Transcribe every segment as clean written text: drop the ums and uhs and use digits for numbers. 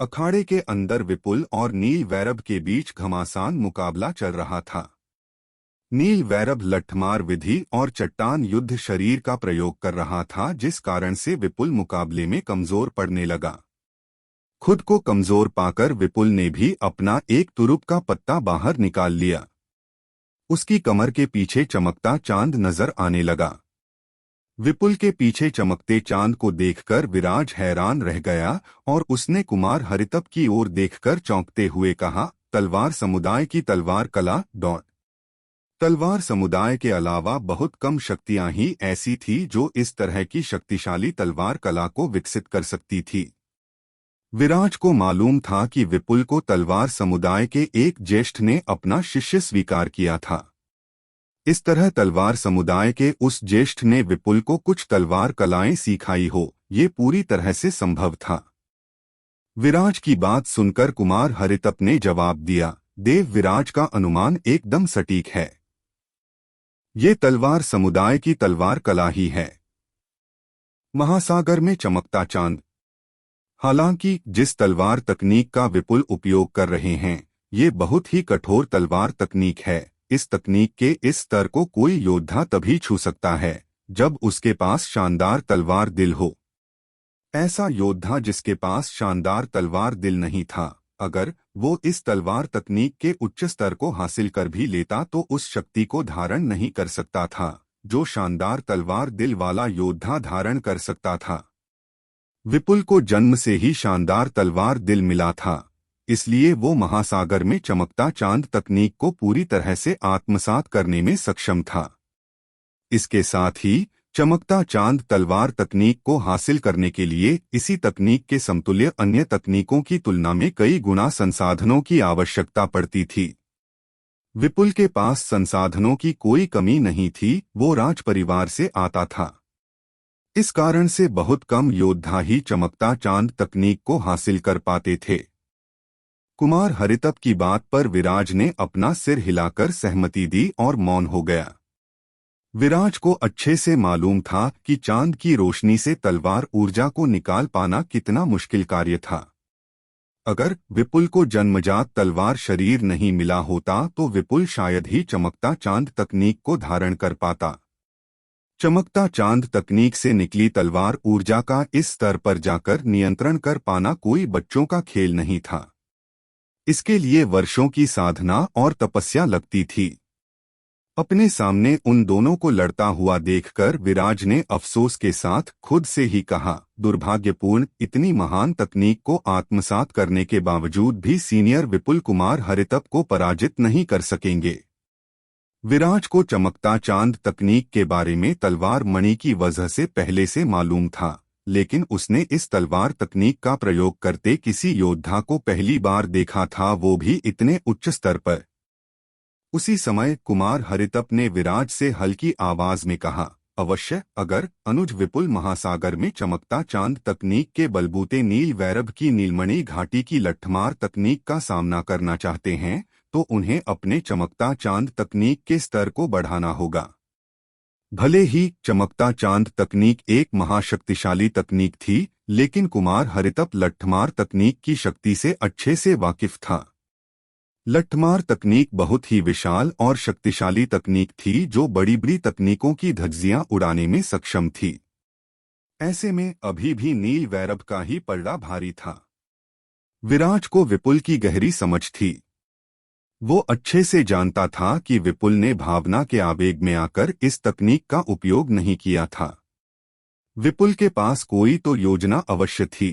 अखाड़े के अंदर विपुल और नील वैरभ के बीच घमासान मुकाबला चल रहा था। नील वैरभ लठमार विधि और चट्टान युद्ध शरीर का प्रयोग कर रहा था, जिस कारण से विपुल मुकाबले में कमजोर पड़ने लगा। खुद को कमजोर पाकर विपुल ने भी अपना एक तुरुप का पत्ता बाहर निकाल लिया। उसकी कमर के पीछे चमकता चांद नजर आने लगा। विपुल के पीछे चमकते चांद को देखकर विराज हैरान रह गया और उसने कुमार हरितप की ओर देखकर चौंकते हुए कहा, तलवार समुदाय की तलवार कला डॉट। तलवार समुदाय के अलावा बहुत कम शक्तियां ही ऐसी थी जो इस तरह की शक्तिशाली तलवार कला को विकसित कर सकती थी। विराज को मालूम था कि विपुल को तलवार समुदाय के एक ज्येष्ठ ने अपना शिष्य स्वीकार किया था। इस तरह तलवार समुदाय के उस ज्येष्ठ ने विपुल को कुछ तलवार कलाएं सिखाई हो, ये पूरी तरह से संभव था। विराज की बात सुनकर कुमार हरितप ने जवाब दिया, देव विराज का अनुमान एकदम सटीक है। ये तलवार समुदाय की तलवार कला ही है। महासागर में चमकता चांद। हालांकि जिस तलवार तकनीक का विपुल उपयोग कर रहे हैं, ये बहुत ही कठोर तलवार तकनीक है। इस तकनीक के इस स्तर को कोई योद्धा तभी छू सकता है जब उसके पास शानदार तलवार दिल हो। ऐसा योद्धा जिसके पास शानदार तलवार दिल नहीं था, अगर वो इस तलवार तकनीक के उच्च स्तर को हासिल कर भी लेता तो उस शक्ति को धारण नहीं कर सकता था जो शानदार तलवार दिल वाला योद्धा धारण कर सकता था। विपुल को जन्म से ही शानदार तलवार दिल मिला था, इसलिए वो महासागर में चमकता चांद तकनीक को पूरी तरह से आत्मसात करने में सक्षम था। इसके साथ ही चमकता चांद तलवार तकनीक को हासिल करने के लिए इसी तकनीक के समतुल्य अन्य तकनीकों की तुलना में कई गुना संसाधनों की आवश्यकता पड़ती थी। विपुल के पास संसाधनों की कोई कमी नहीं थी, वो राज परिवार से आता था। इस कारण से बहुत कम योद्धा ही चमकता चांद तकनीक को हासिल कर पाते थे। कुमार हरितप की बात पर विराज ने अपना सिर हिलाकर सहमति दी और मौन हो गया। विराज को अच्छे से मालूम था कि चांद की रोशनी से तलवार ऊर्जा को निकाल पाना कितना मुश्किल कार्य था। अगर विपुल को जन्मजात तलवार शरीर नहीं मिला होता तो विपुल शायद ही चमकता चांद तकनीक को धारण कर पाता। चमकता चांद तकनीक से निकली तलवार ऊर्जा का इस स्तर पर जाकर नियंत्रण कर पाना कोई बच्चों का खेल नहीं था। इसके लिए वर्षों की साधना और तपस्या लगती थी। अपने सामने उन दोनों को लड़ता हुआ देखकर विराज ने अफसोस के साथ खुद से ही कहा, दुर्भाग्यपूर्ण, इतनी महान तकनीक को आत्मसात करने के बावजूद भी सीनियर विपुल कुमार हरितप को पराजित नहीं कर सकेंगे। विराज को चमकता चांद तकनीक के बारे में तलवार मणि की वजह से पहले से मालूम था, लेकिन उसने इस तलवार तकनीक का प्रयोग करते किसी योद्धा को पहली बार देखा था, वो भी इतने उच्च स्तर पर। उसी समय कुमार हरितप ने विराज से हल्की आवाज में कहा, अवश्य, अगर अनुज विपुल महासागर में चमकता चांद तकनीक के बलबूते नील वैरभ की नीलमणि घाटी की लठमार तकनीक का सामना करना चाहते हैं तो उन्हें अपने चमकता चांद तकनीक के स्तर को बढ़ाना होगा। भले ही चमकता चांद तकनीक एक महाशक्तिशाली तकनीक थी, लेकिन कुमार हरितप लठमार तकनीक की शक्ति से अच्छे से वाकिफ था। लठमार तकनीक बहुत ही विशाल और शक्तिशाली तकनीक थी जो बड़ी बड़ी तकनीकों की धज्जियां उड़ाने में सक्षम थी। ऐसे में अभी भी नील वैरभ का ही पलड़ा भारी था। विराज को विपुल की गहरी समझ थी। वो अच्छे से जानता था कि विपुल ने भावना के आवेग में आकर इस तकनीक का उपयोग नहीं किया था। विपुल के पास कोई तो योजना अवश्य थी।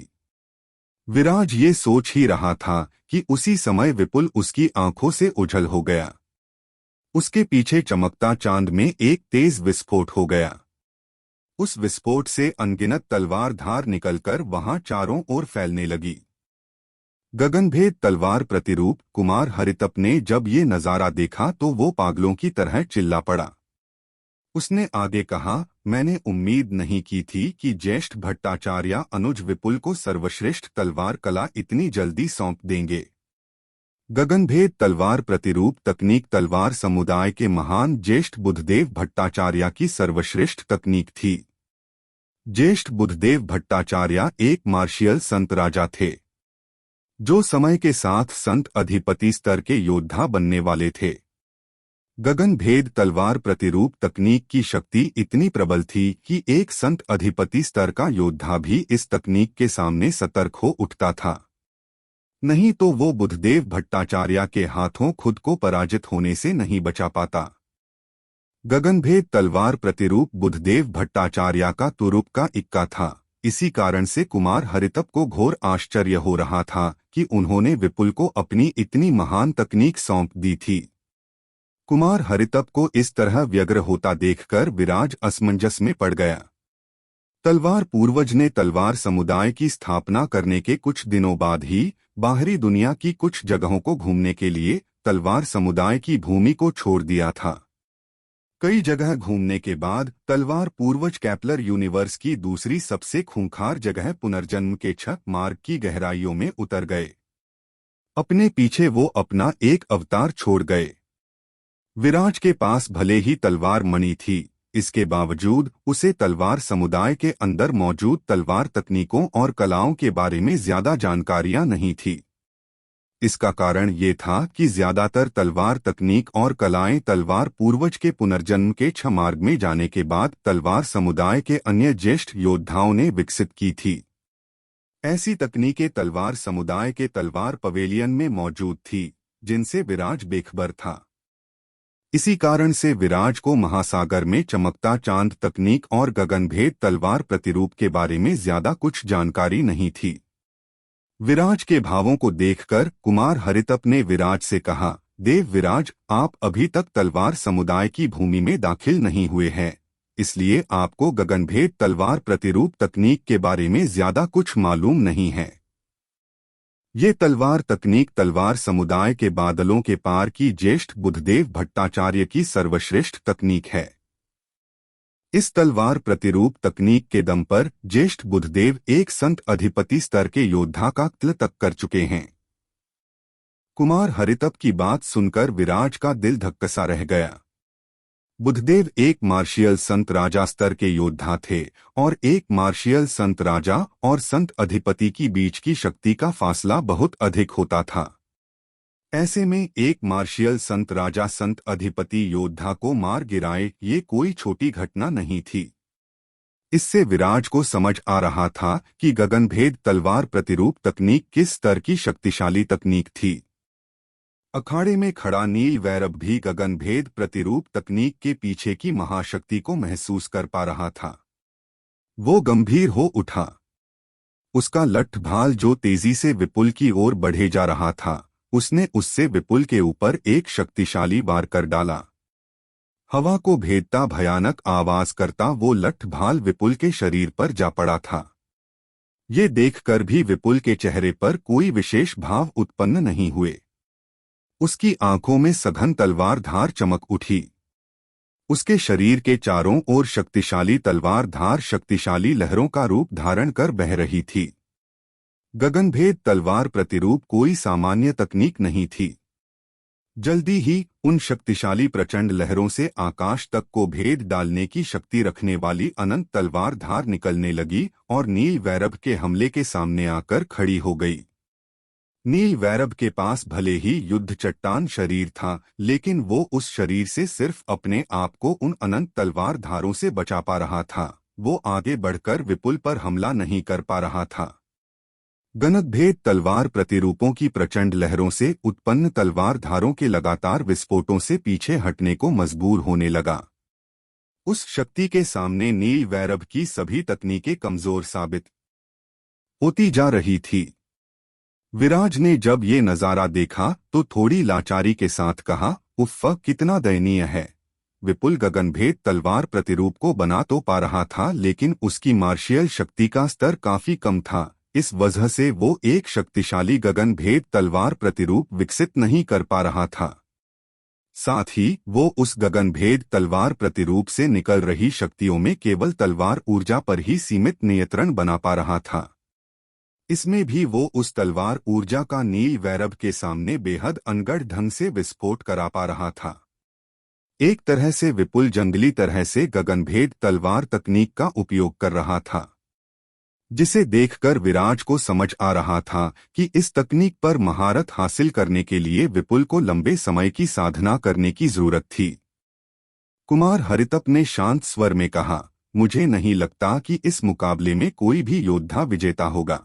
विराज ये सोच ही रहा था कि उसी समय विपुल उसकी आंखों से ओझल हो गया। उसके पीछे चमकता चांद में एक तेज विस्फोट हो गया। उस विस्फोट से अनगिनत तलवार धार निकलकर वहां चारों ओर फैलने लगी। गगनभेद तलवार प्रतिरूप कुमार हरितप ने जब ये नजारा देखा तो वो पागलों की तरह चिल्ला पड़ा। उसने आगे कहा, मैंने उम्मीद नहीं की थी कि ज्येष्ठ भट्टाचार्य अनुज विपुल को सर्वश्रेष्ठ तलवार कला इतनी जल्दी सौंप देंगे। गगनभेद तलवार प्रतिरूप तकनीक तलवार समुदाय के महान ज्येष्ठ बुद्धदेव भट्टाचार्य की सर्वश्रेष्ठ तकनीक थी। ज्येष्ठ बुद्धदेव भट्टाचार्य एक मार्शियल संत राजा थे। जो समय के साथ संत अधिपति स्तर के योद्धा बनने वाले थे। गगनभेद तलवार प्रतिरूप तकनीक की शक्ति इतनी प्रबल थी कि एक संत अधिपति स्तर का योद्धा भी इस तकनीक के सामने सतर्क हो उठता था, नहीं तो वो बुद्धदेव भट्टाचार्य के हाथों खुद को पराजित होने से नहीं बचा पाता। गगनभेद तलवार प्रतिरूप बुद्धदेव भट्टाचार्य का तुरुप का इक्का था। इसी कारण से कुमार हरितप को घोर आश्चर्य हो रहा था कि उन्होंने विपुल को अपनी इतनी महान तकनीक सौंप दी थी। कुमार हरितप को इस तरह व्यग्र होता देखकर विराज असमंजस में पड़ गया। तलवार पूर्वज ने तलवार समुदाय की स्थापना करने के कुछ दिनों बाद ही बाहरी दुनिया की कुछ जगहों को घूमने के लिए तलवार समुदाय की भूमि को छोड़ दिया था। कई जगह घूमने के बाद तलवार पूर्वज कैप्लर यूनिवर्स की दूसरी सबसे खूंखार जगह पुनर्जन्म के 6 मार्ग की गहराइयों में उतर गए। अपने पीछे वो अपना एक अवतार छोड़ गए। विराज के पास भले ही तलवार मणि थी, इसके बावजूद उसे तलवार समुदाय के अंदर मौजूद तलवार तकनीकों और कलाओं के बारे में ज्यादा जानकारियां नहीं थी। इसका कारण ये था कि ज्यादातर तलवार तकनीक और कलाएं तलवार पूर्वज के पुनर्जन्म के 6 मार्ग में जाने के बाद तलवार समुदाय के अन्य ज्येष्ठ योद्धाओं ने विकसित की थी। ऐसी तकनीकें तलवार समुदाय के तलवार पवेलियन में मौजूद थी, जिनसे विराज बेखबर था। इसी कारण से विराज को महासागर में चमकता चांद तकनीक और गगनभेद तलवार प्रतिरूप के बारे में ज्यादा कुछ जानकारी नहीं थी। विराज के भावों को देखकर कुमार हरितप ने विराज से कहा, देव विराज, आप अभी तक तलवार समुदाय की भूमि में दाखिल नहीं हुए हैं, इसलिए आपको गगनभेद तलवार प्रतिरूप तकनीक के बारे में ज्यादा कुछ मालूम नहीं है। ये तलवार तकनीक तलवार समुदाय के बादलों के पार की ज्येष्ठ बुद्धदेव भट्टाचार्य की सर्वश्रेष्ठ तकनीक है। इस तलवार प्रतिरूप तकनीक के दम पर ज्येष्ठ बुद्धदेव एक संत अधिपति स्तर के योद्धा का कत्ल तक कर चुके हैं। कुमार हरितप की बात सुनकर विराज का दिल धक्कसा रह गया। बुद्धदेव एक मार्शियल संत राजा स्तर के योद्धा थे और एक मार्शियल संत राजा और संत अधिपति की बीच की शक्ति का फासला बहुत अधिक होता था। ऐसे में एक मार्शियल संत राजा संत अधिपति योद्धा को मार गिराए, ये कोई छोटी घटना नहीं थी। इससे विराज को समझ आ रहा था कि गगनभेद तलवार प्रतिरूप तकनीक किस स्तर की शक्तिशाली तकनीक थी। अखाड़े में खड़ा नील वैरव भी गगनभेद प्रतिरूप तकनीक के पीछे की महाशक्ति को महसूस कर पा रहा था। वो गंभीर हो उठा। उसका लठ भाल जो तेजी से विपुल की ओर बढ़े जा रहा था, उसने उससे विपुल के ऊपर एक शक्तिशाली वार कर डाला। हवा को भेदता भयानक आवाज करता वो लठ भाल विपुल के शरीर पर जा पड़ा था। ये देखकर भी विपुल के चेहरे पर कोई विशेष भाव उत्पन्न नहीं हुए। उसकी आंखों में सघन तलवार धार चमक उठी। उसके शरीर के चारों ओर शक्तिशाली तलवार धार शक्तिशाली लहरों का रूप धारण कर बह रही थी। गगनभेद तलवार प्रतिरूप कोई सामान्य तकनीक नहीं थी। जल्दी ही उन शक्तिशाली प्रचंड लहरों से आकाश तक को भेद डालने की शक्ति रखने वाली अनंत तलवार धार निकलने लगी और नील वैरव के हमले के सामने आकर खड़ी हो गई। नील वैरव के पास भले ही युद्ध चट्टान शरीर था, लेकिन वो उस शरीर से सिर्फ अपने आप को उन अनंत तलवार धारों से बचा पा रहा था। वो आगे बढ़कर विपुल पर हमला नहीं कर पा रहा था। गगनभेद तलवार प्रतिरूपों की प्रचंड लहरों से उत्पन्न तलवार धारों के लगातार विस्फोटों से पीछे हटने को मजबूर होने लगा। उस शक्ति के सामने नील वैरव की सभी तकनीकें कमजोर साबित होती जा रही थी। विराज ने जब ये नजारा देखा तो थोड़ी लाचारी के साथ कहा, उफ़, कितना दयनीय है। विपुल गगनभेद तलवार प्रतिरूप को बना तो पा रहा था, लेकिन उसकी मार्शियल शक्ति का स्तर काफी कम था। इस वजह से वो एक शक्तिशाली गगनभेद तलवार प्रतिरूप विकसित नहीं कर पा रहा था। साथ ही वो उस गगनभेद तलवार प्रतिरूप से निकल रही शक्तियों में केवल तलवार ऊर्जा पर ही सीमित नियंत्रण बना पा रहा था। इसमें भी वो उस तलवार ऊर्जा का नील वैरव के सामने बेहद अनगढ़ ढंग से विस्फोट करा पा रहा था। एक तरह से विपुल जंगली तरह से गगनभेद तलवार तकनीक का उपयोग कर रहा था। जिसे देखकर विराज को समझ आ रहा था कि इस तकनीक पर महारत हासिल करने के लिए विपुल को लंबे समय की साधना करने की जरूरत थी। कुमार हरितप ने शांत स्वर में कहा, मुझे नहीं लगता कि इस मुकाबले में कोई भी योद्धा विजेता होगा।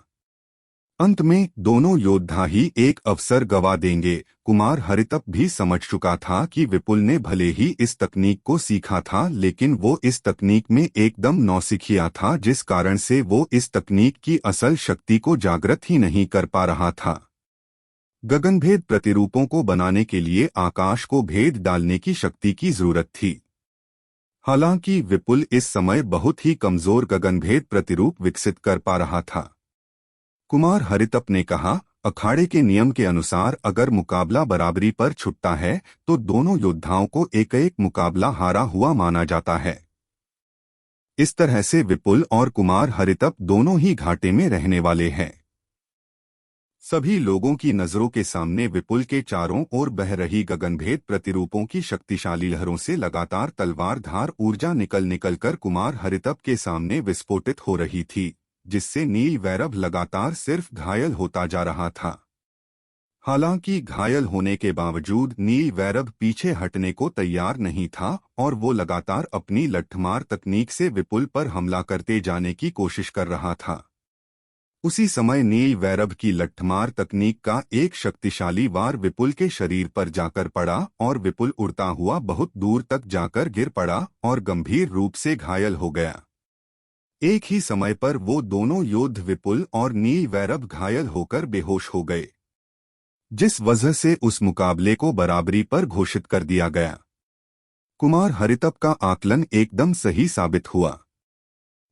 अंत में दोनों योद्धा ही एक अवसर गंवा देंगे। कुमार हरितप भी समझ चुका था कि विपुल ने भले ही इस तकनीक को सीखा था, लेकिन वो इस तकनीक में एकदम नौसिखिया था, जिस कारण से वो इस तकनीक की असल शक्ति को जागृत ही नहीं कर पा रहा था। गगनभेद प्रतिरूपों को बनाने के लिए आकाश को भेद डालने की शक्ति की जरूरत थी। हालांकि विपुल इस समय बहुत ही कमजोर गगनभेद प्रतिरूप विकसित कर पा रहा था। कुमार हरितप ने कहा, अखाड़े के नियम के अनुसार अगर मुकाबला बराबरी पर छुटता है तो दोनों योद्धाओं को एक एक मुकाबला हारा हुआ माना जाता है। इस तरह से विपुल और कुमार हरितप दोनों ही घाटे में रहने वाले हैं। सभी लोगों की नजरों के सामने विपुल के चारों ओर बह रही गगनभेद प्रतिरूपों की शक्तिशाली लहरों से लगातार तलवार धार ऊर्जा निकल कर कुमार हरितप के सामने विस्फोटित हो रही थी, जिससे नील वैरभ लगातार सिर्फ घायल होता जा रहा था। हालांकि घायल होने के बावजूद नील वैरभ पीछे हटने को तैयार नहीं था और वो लगातार अपनी लट्ठमार तकनीक से विपुल पर हमला करते जाने की कोशिश कर रहा था। उसी समय नील वैरभ की लट्ठमार तकनीक का एक शक्तिशाली वार विपुल के शरीर पर जाकर पड़ा और विपुल उड़ता हुआ बहुत दूर तक जाकर गिर पड़ा और गंभीर रूप से घायल हो गया। एक ही समय पर वो दोनों योद्ध विपुल और नील वैरभ घायल होकर बेहोश हो गए, जिस वजह से उस मुकाबले को बराबरी पर घोषित कर दिया गया। कुमार हरितप का आकलन एकदम सही साबित हुआ।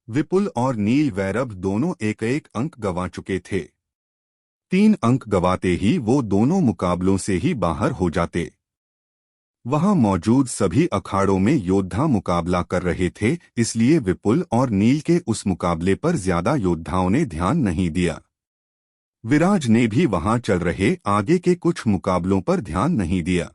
विपुल और नील वैरभ दोनों एक एक अंक गंवा चुके थे। 3 अंक गंवाते ही वो दोनों मुकाबलों से ही बाहर हो जाते। वहां मौजूद सभी अखाड़ों में योद्धा मुकाबला कर रहे थे, इसलिए विपुल और नील के उस मुकाबले पर ज्यादा योद्धाओं ने ध्यान नहीं दिया। विराज ने भी वहां चल रहे आगे के कुछ मुकाबलों पर ध्यान नहीं दिया।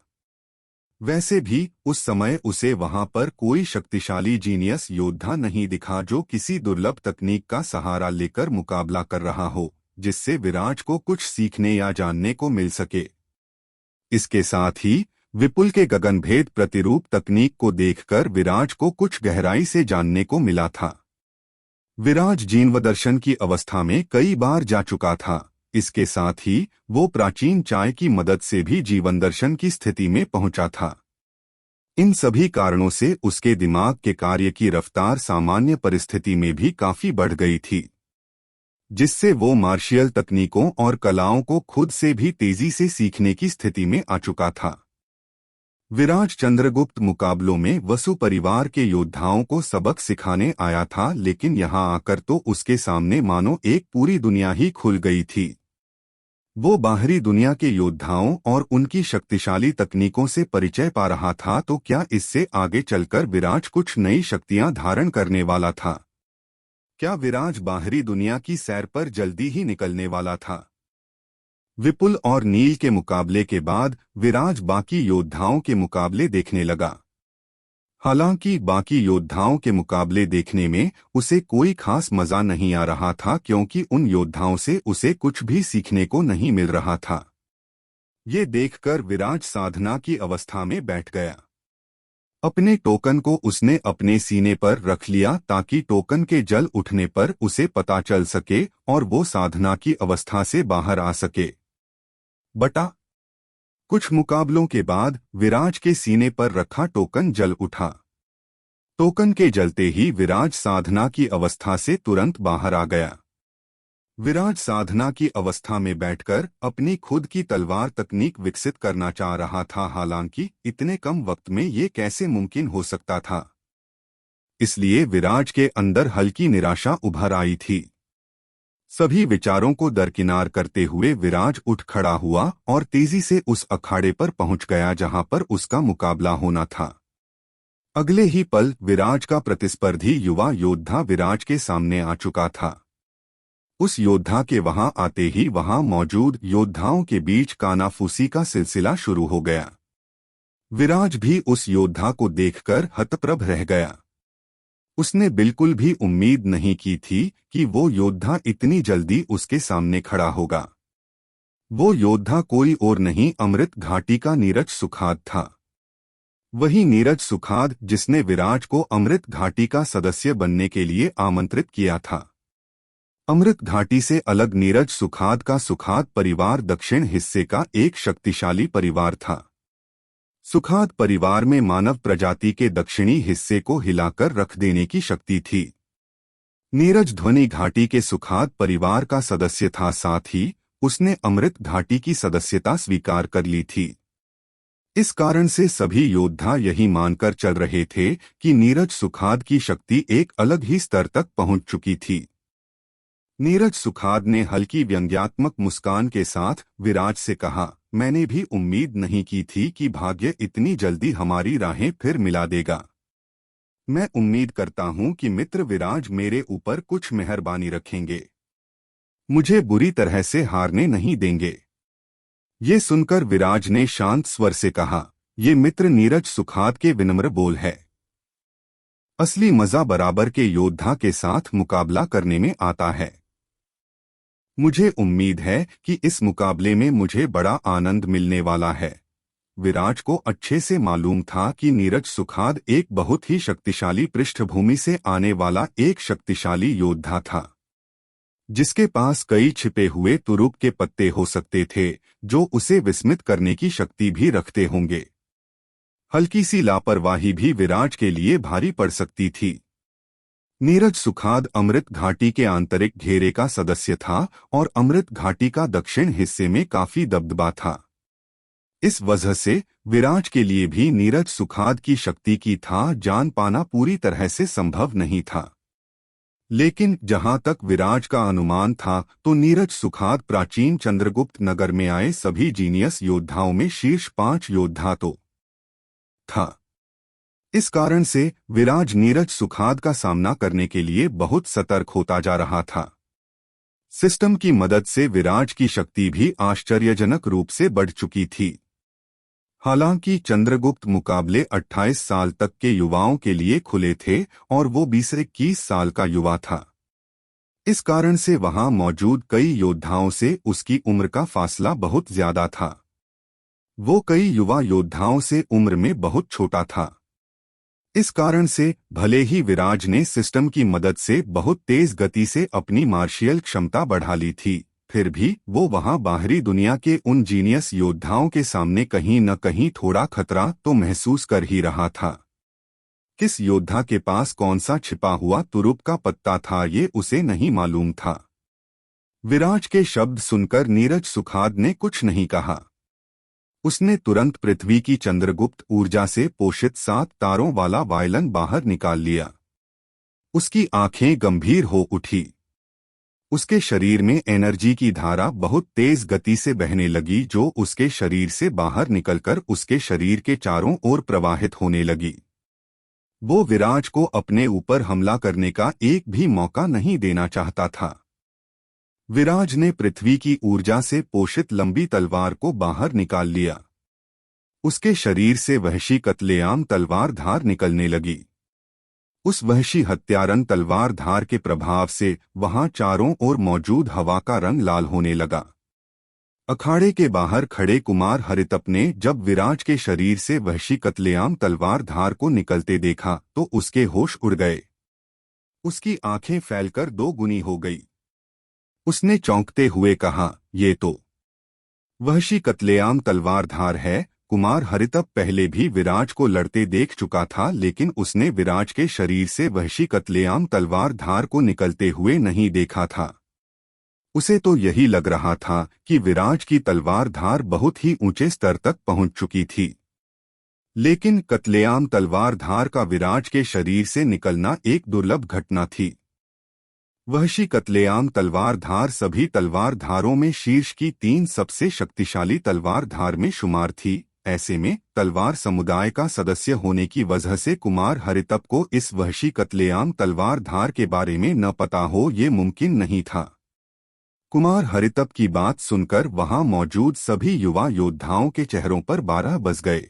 वैसे भी उस समय उसे वहां पर कोई शक्तिशाली जीनियस योद्धा नहीं दिखा जो किसी दुर्लभ तकनीक का सहारा लेकर मुकाबला कर रहा हो, जिससे विराज को कुछ सीखने या जानने को मिल सके। इसके साथ ही विपुल के गगनभेद प्रतिरूप तकनीक को देखकर विराज को कुछ गहराई से जानने को मिला था। विराज जीवदर्शन की अवस्था में कई बार जा चुका था। इसके साथ ही वो प्राचीन चाय की मदद से भी जीवन दर्शन की स्थिति में पहुंचा था। इन सभी कारणों से उसके दिमाग के कार्य की रफ्तार सामान्य परिस्थिति में भी काफी बढ़ गई थी, जिससे वो मार्शियल तकनीकों और कलाओं को खुद से भी तेजी से सीखने की स्थिति में आ चुका था। विराज चंद्रगुप्त मुकाबलों में वसु परिवार के योद्धाओं को सबक सिखाने आया था, लेकिन यहां आकर तो उसके सामने मानो एक पूरी दुनिया ही खुल गई थी। वो बाहरी दुनिया के योद्धाओं और उनकी शक्तिशाली तकनीकों से परिचय पा रहा था, तो क्या इससे आगे चलकर विराज कुछ नई शक्तियां धारण करने वाला था? क्या विराज बाहरी दुनिया की सैर पर जल्दी ही निकलने वाला था? विपुल और नील के मुकाबले के बाद विराज बाकी योद्धाओं के मुकाबले देखने लगा। हालांकि बाकी योद्धाओं के मुकाबले देखने में उसे कोई खास मजा नहीं आ रहा था, क्योंकि उन योद्धाओं से उसे कुछ भी सीखने को नहीं मिल रहा था। ये देखकर विराज साधना की अवस्था में बैठ गया। अपने टोकन को उसने अपने सीने पर रख लिया ताकि टोकन के जल उठने पर उसे पता चल सके और वो साधना की अवस्था से बाहर आ सके। कुछ मुकाबलों के बाद विराज के सीने पर रखा टोकन जल उठा। टोकन के जलते ही विराज साधना की अवस्था से तुरंत बाहर आ गया। विराज साधना की अवस्था में बैठकर अपनी खुद की तलवार तकनीक विकसित करना चाह रहा था। हालांकि इतने कम वक्त में ये कैसे मुमकिन हो सकता था, इसलिए विराज के अंदर हल्की निराशा उभर आई थी। सभी विचारों को दरकिनार करते हुए विराज उठ खड़ा हुआ और तेजी से उस अखाड़े पर पहुंच गया जहां पर उसका मुकाबला होना था। अगले ही पल विराज का प्रतिस्पर्धी युवा योद्धा विराज के सामने आ चुका था। उस योद्धा के वहां आते ही वहां मौजूद योद्धाओं के बीच कानाफूसी का सिलसिला शुरू हो गया। विराज भी उस योद्धा को देखकर हतप्रभ रह गया। उसने बिल्कुल भी उम्मीद नहीं की थी कि वो योद्धा इतनी जल्दी उसके सामने खड़ा होगा। वो योद्धा कोई और नहीं, अमृत घाटी का नीरज सुखाद था। वही नीरज सुखाद जिसने विराज को अमृत घाटी का सदस्य बनने के लिए आमंत्रित किया था। अमृत घाटी से अलग नीरज सुखाद का सुखाद परिवार दक्षिण हिस्से का एक शक्तिशाली परिवार था। सुखाद परिवार में मानव प्रजाति के दक्षिणी हिस्से को हिलाकर रख देने की शक्ति थी। नीरज ध्वनि घाटी के सुखाद परिवार का सदस्य था, साथ ही उसने अमृत घाटी की सदस्यता स्वीकार कर ली थी। इस कारण से सभी योद्धा यही मानकर चल रहे थे कि नीरज सुखाद की शक्ति एक अलग ही स्तर तक पहुंच चुकी थी। नीरज सुखाद ने हल्की व्यंग्यात्मक मुस्कान के साथ विराज से कहा, मैंने भी उम्मीद नहीं की थी कि भाग्य इतनी जल्दी हमारी राहें फिर मिला देगा। मैं उम्मीद करता हूं कि मित्र विराज मेरे ऊपर कुछ मेहरबानी रखेंगे, मुझे बुरी तरह से हारने नहीं देंगे। ये सुनकर विराज ने शांत स्वर से कहा, ये मित्र नीरज सुखाद के विनम्र बोल है। असली मजा बराबर के योद्धा के साथ मुकाबला करने में आता है। मुझे उम्मीद है कि इस मुकाबले में मुझे बड़ा आनंद मिलने वाला है। विराज को अच्छे से मालूम था कि नीरज सुखाद एक बहुत ही शक्तिशाली पृष्ठभूमि से आने वाला एक शक्तिशाली योद्धा था, जिसके पास कई छिपे हुए तुरुप के पत्ते हो सकते थे जो उसे विस्मित करने की शक्ति भी रखते होंगे। हल्की सी लापरवाही भी विराज के लिए भारी पड़ सकती थी। नीरज सुखाद अमृत घाटी के आंतरिक घेरे का सदस्य था और अमृत घाटी का दक्षिण हिस्से में काफी दबदबा था। इस वजह से विराज के लिए भी नीरज सुखाद की शक्ति की था जान पाना पूरी तरह से संभव नहीं था। लेकिन जहां तक विराज का अनुमान था तो नीरज सुखाद प्राचीन चंद्रगुप्त नगर में आए सभी जीनियस योद्धाओं में शीर्ष 5 योद्धा तो था। इस कारण से विराज नीरज सुखाद का सामना करने के लिए बहुत सतर्क होता जा रहा था। सिस्टम की मदद से विराज की शक्ति भी आश्चर्यजनक रूप से बढ़ चुकी थी। हालांकि चंद्रगुप्त मुकाबले 28 साल तक के युवाओं के लिए खुले थे और वो 20 से 21 साल का युवा था। इस कारण से वहां मौजूद कई योद्धाओं से उसकी उम्र का फासला बहुत ज्यादा था। वो कई युवा योद्धाओं से उम्र में बहुत छोटा था। इस कारण से भले ही विराज ने सिस्टम की मदद से बहुत तेज गति से अपनी मार्शियल क्षमता बढ़ा ली थी, फिर भी वो वहां बाहरी दुनिया के उन जीनियस योद्धाओं के सामने कहीं न कहीं थोड़ा खतरा तो महसूस कर ही रहा था। किस योद्धा के पास कौन सा छिपा हुआ तुरुप का पत्ता था ये उसे नहीं मालूम था। विराज के शब्द सुनकर नीरज सुखाद ने कुछ नहीं कहा। उसने तुरंत पृथ्वी की चंद्रगुप्त ऊर्जा से पोषित 7 तारों वाला वायलन बाहर निकाल लिया। उसकी आंखें गंभीर हो उठी। उसके शरीर में एनर्जी की धारा बहुत तेज गति से बहने लगी जो उसके शरीर से बाहर निकलकर उसके शरीर के चारों ओर प्रवाहित होने लगी। वो विराज को अपने ऊपर हमला करने का एक भी मौका नहीं देना चाहता था। विराज ने पृथ्वी की ऊर्जा से पोषित लंबी तलवार को बाहर निकाल लिया। उसके शरीर से वहशी कत्लेआम तलवार धार निकलने लगी। उस वहशी हत्यारन तलवार धार के प्रभाव से वहां चारों ओर मौजूद हवा का रंग लाल होने लगा। अखाड़े के बाहर खड़े कुमार हरितप ने जब विराज के शरीर से वहशी कत्लेआम तलवार धार को निकलते देखा तो उसके होश उड़ गए। उसकी आंखें फैलकर 2 गुनी हो गई। उसने चौंकते हुए कहा, ये तो वहशी कत्लेआम तलवार धार है। कुमार हरितप पहले भी विराज को लड़ते देख चुका था, लेकिन उसने विराज के शरीर से वहशी कत्लेआम तलवार धार को निकलते हुए नहीं देखा था। उसे तो यही लग रहा था कि विराज की तलवार धार बहुत ही ऊंचे स्तर तक पहुंच चुकी थी। लेकिन कत्लेआम तलवार धार का विराज के शरीर से निकलना एक दुर्लभ घटना थी। वहशी कत्लेआम तलवार धार सभी तलवार धारों में शीर्ष की 3 सबसे शक्तिशाली तलवार धार में शुमार थी। ऐसे में तलवार समुदाय का सदस्य होने की वजह से कुमार हरितप को इस वहशी कत्लेआम तलवार धार के बारे में न पता हो ये मुमकिन नहीं था। कुमार हरितप की बात सुनकर वहां मौजूद सभी युवा योद्धाओं के चेहरों पर 12 बज गए।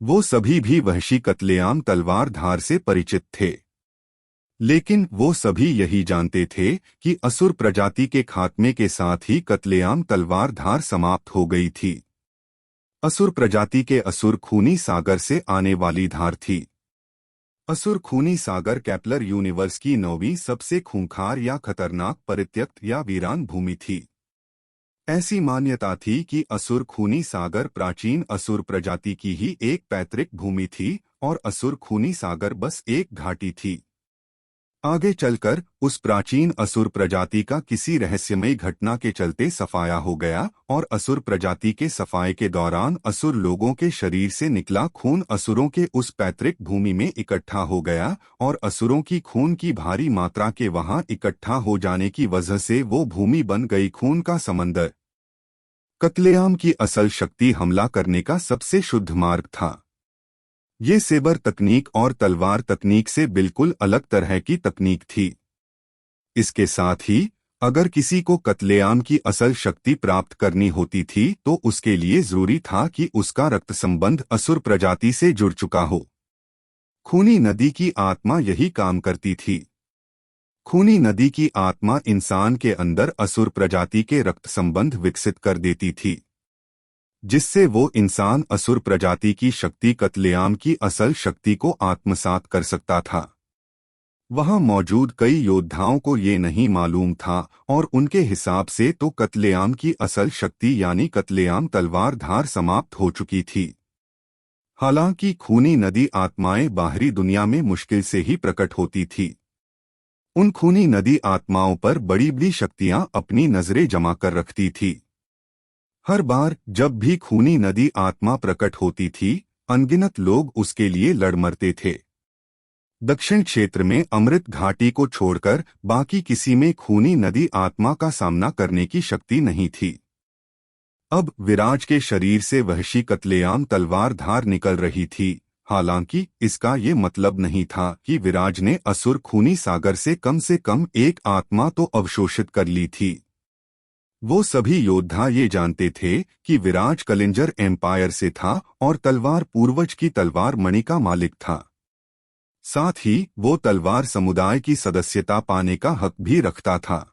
वो सभी भी वहशी कत्लेआम तलवार धार से परिचित थे। लेकिन वो सभी यही जानते थे कि असुर प्रजाति के खात्मे के साथ ही कत्लेआम तलवार धार समाप्त हो गई थी। असुर प्रजाति के असुर खूनी सागर से आने वाली धार थी। असुर खूनी सागर कैप्लर यूनिवर्स की 9वीं सबसे खूंखार या खतरनाक परित्यक्त या वीरान भूमि थी। ऐसी मान्यता थी कि असुर खूनी सागर प्राचीन असुर प्रजाति की ही एक पैतृक भूमि थी और असुर खूनी सागर बस एक घाटी थी। आगे चलकर उस प्राचीन असुर प्रजाति का किसी रहस्यमयी घटना के चलते सफाया हो गया और असुर प्रजाति के सफाए के दौरान असुर लोगों के शरीर से निकला खून असुरों के उस पैतृक भूमि में इकट्ठा हो गया और असुरों की खून की भारी मात्रा के वहां इकट्ठा हो जाने की वजह से वो भूमि बन गई खून का समंदर। कत्लेआम की असल शक्ति हमला करने का सबसे शुद्ध मार्ग था। ये सेबर तकनीक और तलवार तकनीक से बिल्कुल अलग तरह की तकनीक थी। इसके साथ ही अगर किसी को कत्लेआम की असल शक्ति प्राप्त करनी होती थी तो उसके लिए जरूरी था कि उसका रक्त संबंध असुर प्रजाति से जुड़ चुका हो। खूनी नदी की आत्मा यही काम करती थी। खूनी नदी की आत्मा इंसान के अंदर असुर प्रजाति के रक्त संबंध विकसित कर देती थी, जिससे वो इंसान असुर प्रजाति की शक्ति कत्लेआम की असल शक्ति को आत्मसात कर सकता था। वहां मौजूद कई योद्धाओं को ये नहीं मालूम था और उनके हिसाब से तो कत्लेआम की असल शक्ति यानी कत्लेआम तलवार धार समाप्त हो चुकी थी। हालांकि खूनी नदी आत्माएं बाहरी दुनिया में मुश्किल से ही प्रकट होती थी। उन खूनी नदी आत्माओं पर बड़ी बड़ी शक्तियां अपनी नजरें जमा कर रखती थी। हर बार जब भी खूनी नदी आत्मा प्रकट होती थी, अनगिनत लोग उसके लिए लड़ मरते थे। दक्षिण क्षेत्र में अमृत घाटी को छोड़कर बाकी किसी में खूनी नदी आत्मा का सामना करने की शक्ति नहीं थी। अब विराज के शरीर से वहशी कत्लेआम तलवार धार निकल रही थी। हालांकि इसका ये मतलब नहीं था कि विराज ने असुर खूनी सागर से कम एक आत्मा तो अवशोषित कर ली थी। वो सभी योद्धा ये जानते थे कि विराज कलिंजर एम्पायर से था और तलवार पूर्वज की तलवार मणि का मालिक था। साथ ही वो तलवार समुदाय की सदस्यता पाने का हक भी रखता था।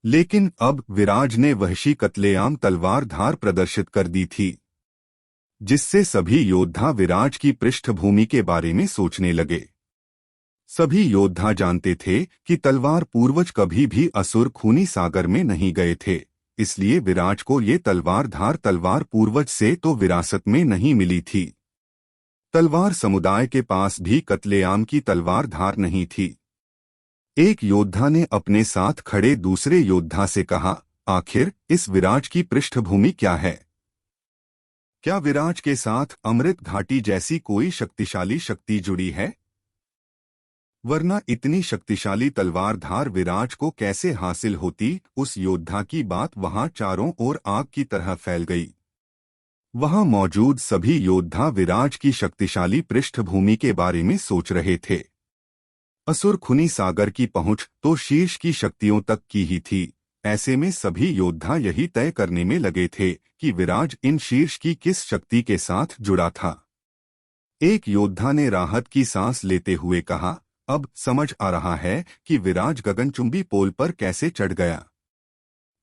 लेकिन अब विराज ने वहशी कत्लेआम तलवार धार प्रदर्शित कर दी थी, जिससे सभी योद्धा विराज की पृष्ठभूमि के बारे में सोचने लगे। सभी योद्धा जानते थे कि तलवार पूर्वज कभी भी असुर खूनी सागर में नहीं गए थे, इसलिए विराज को ये तलवार धार तलवार पूर्वज से तो विरासत में नहीं मिली थी। तलवार समुदाय के पास भी कत्लेआम की तलवार धार नहीं थी। एक योद्धा ने अपने साथ खड़े दूसरे योद्धा से कहा, आखिर इस विराज की पृष्ठभूमि क्या है? क्या विराज के साथ अमृत घाटी जैसी कोई शक्तिशाली शक्ति जुड़ी है? वरना इतनी शक्तिशाली तलवार धार विराज को कैसे हासिल होती? उस योद्धा की बात वहां चारों ओर आग की तरह फैल गई। वहां मौजूद सभी योद्धा विराज की शक्तिशाली पृष्ठभूमि के बारे में सोच रहे थे। असुर खूनी सागर की पहुंच तो शीर्ष की शक्तियों तक की ही थी। ऐसे में सभी योद्धा यही तय करने में लगे थे कि विराज इन शीर्ष की किस शक्ति के साथ जुड़ा था। एक योद्धा ने राहत की सांस लेते हुए कहा, अब समझ आ रहा है कि विराज गगनचुंबी पोल पर कैसे चढ़ गया।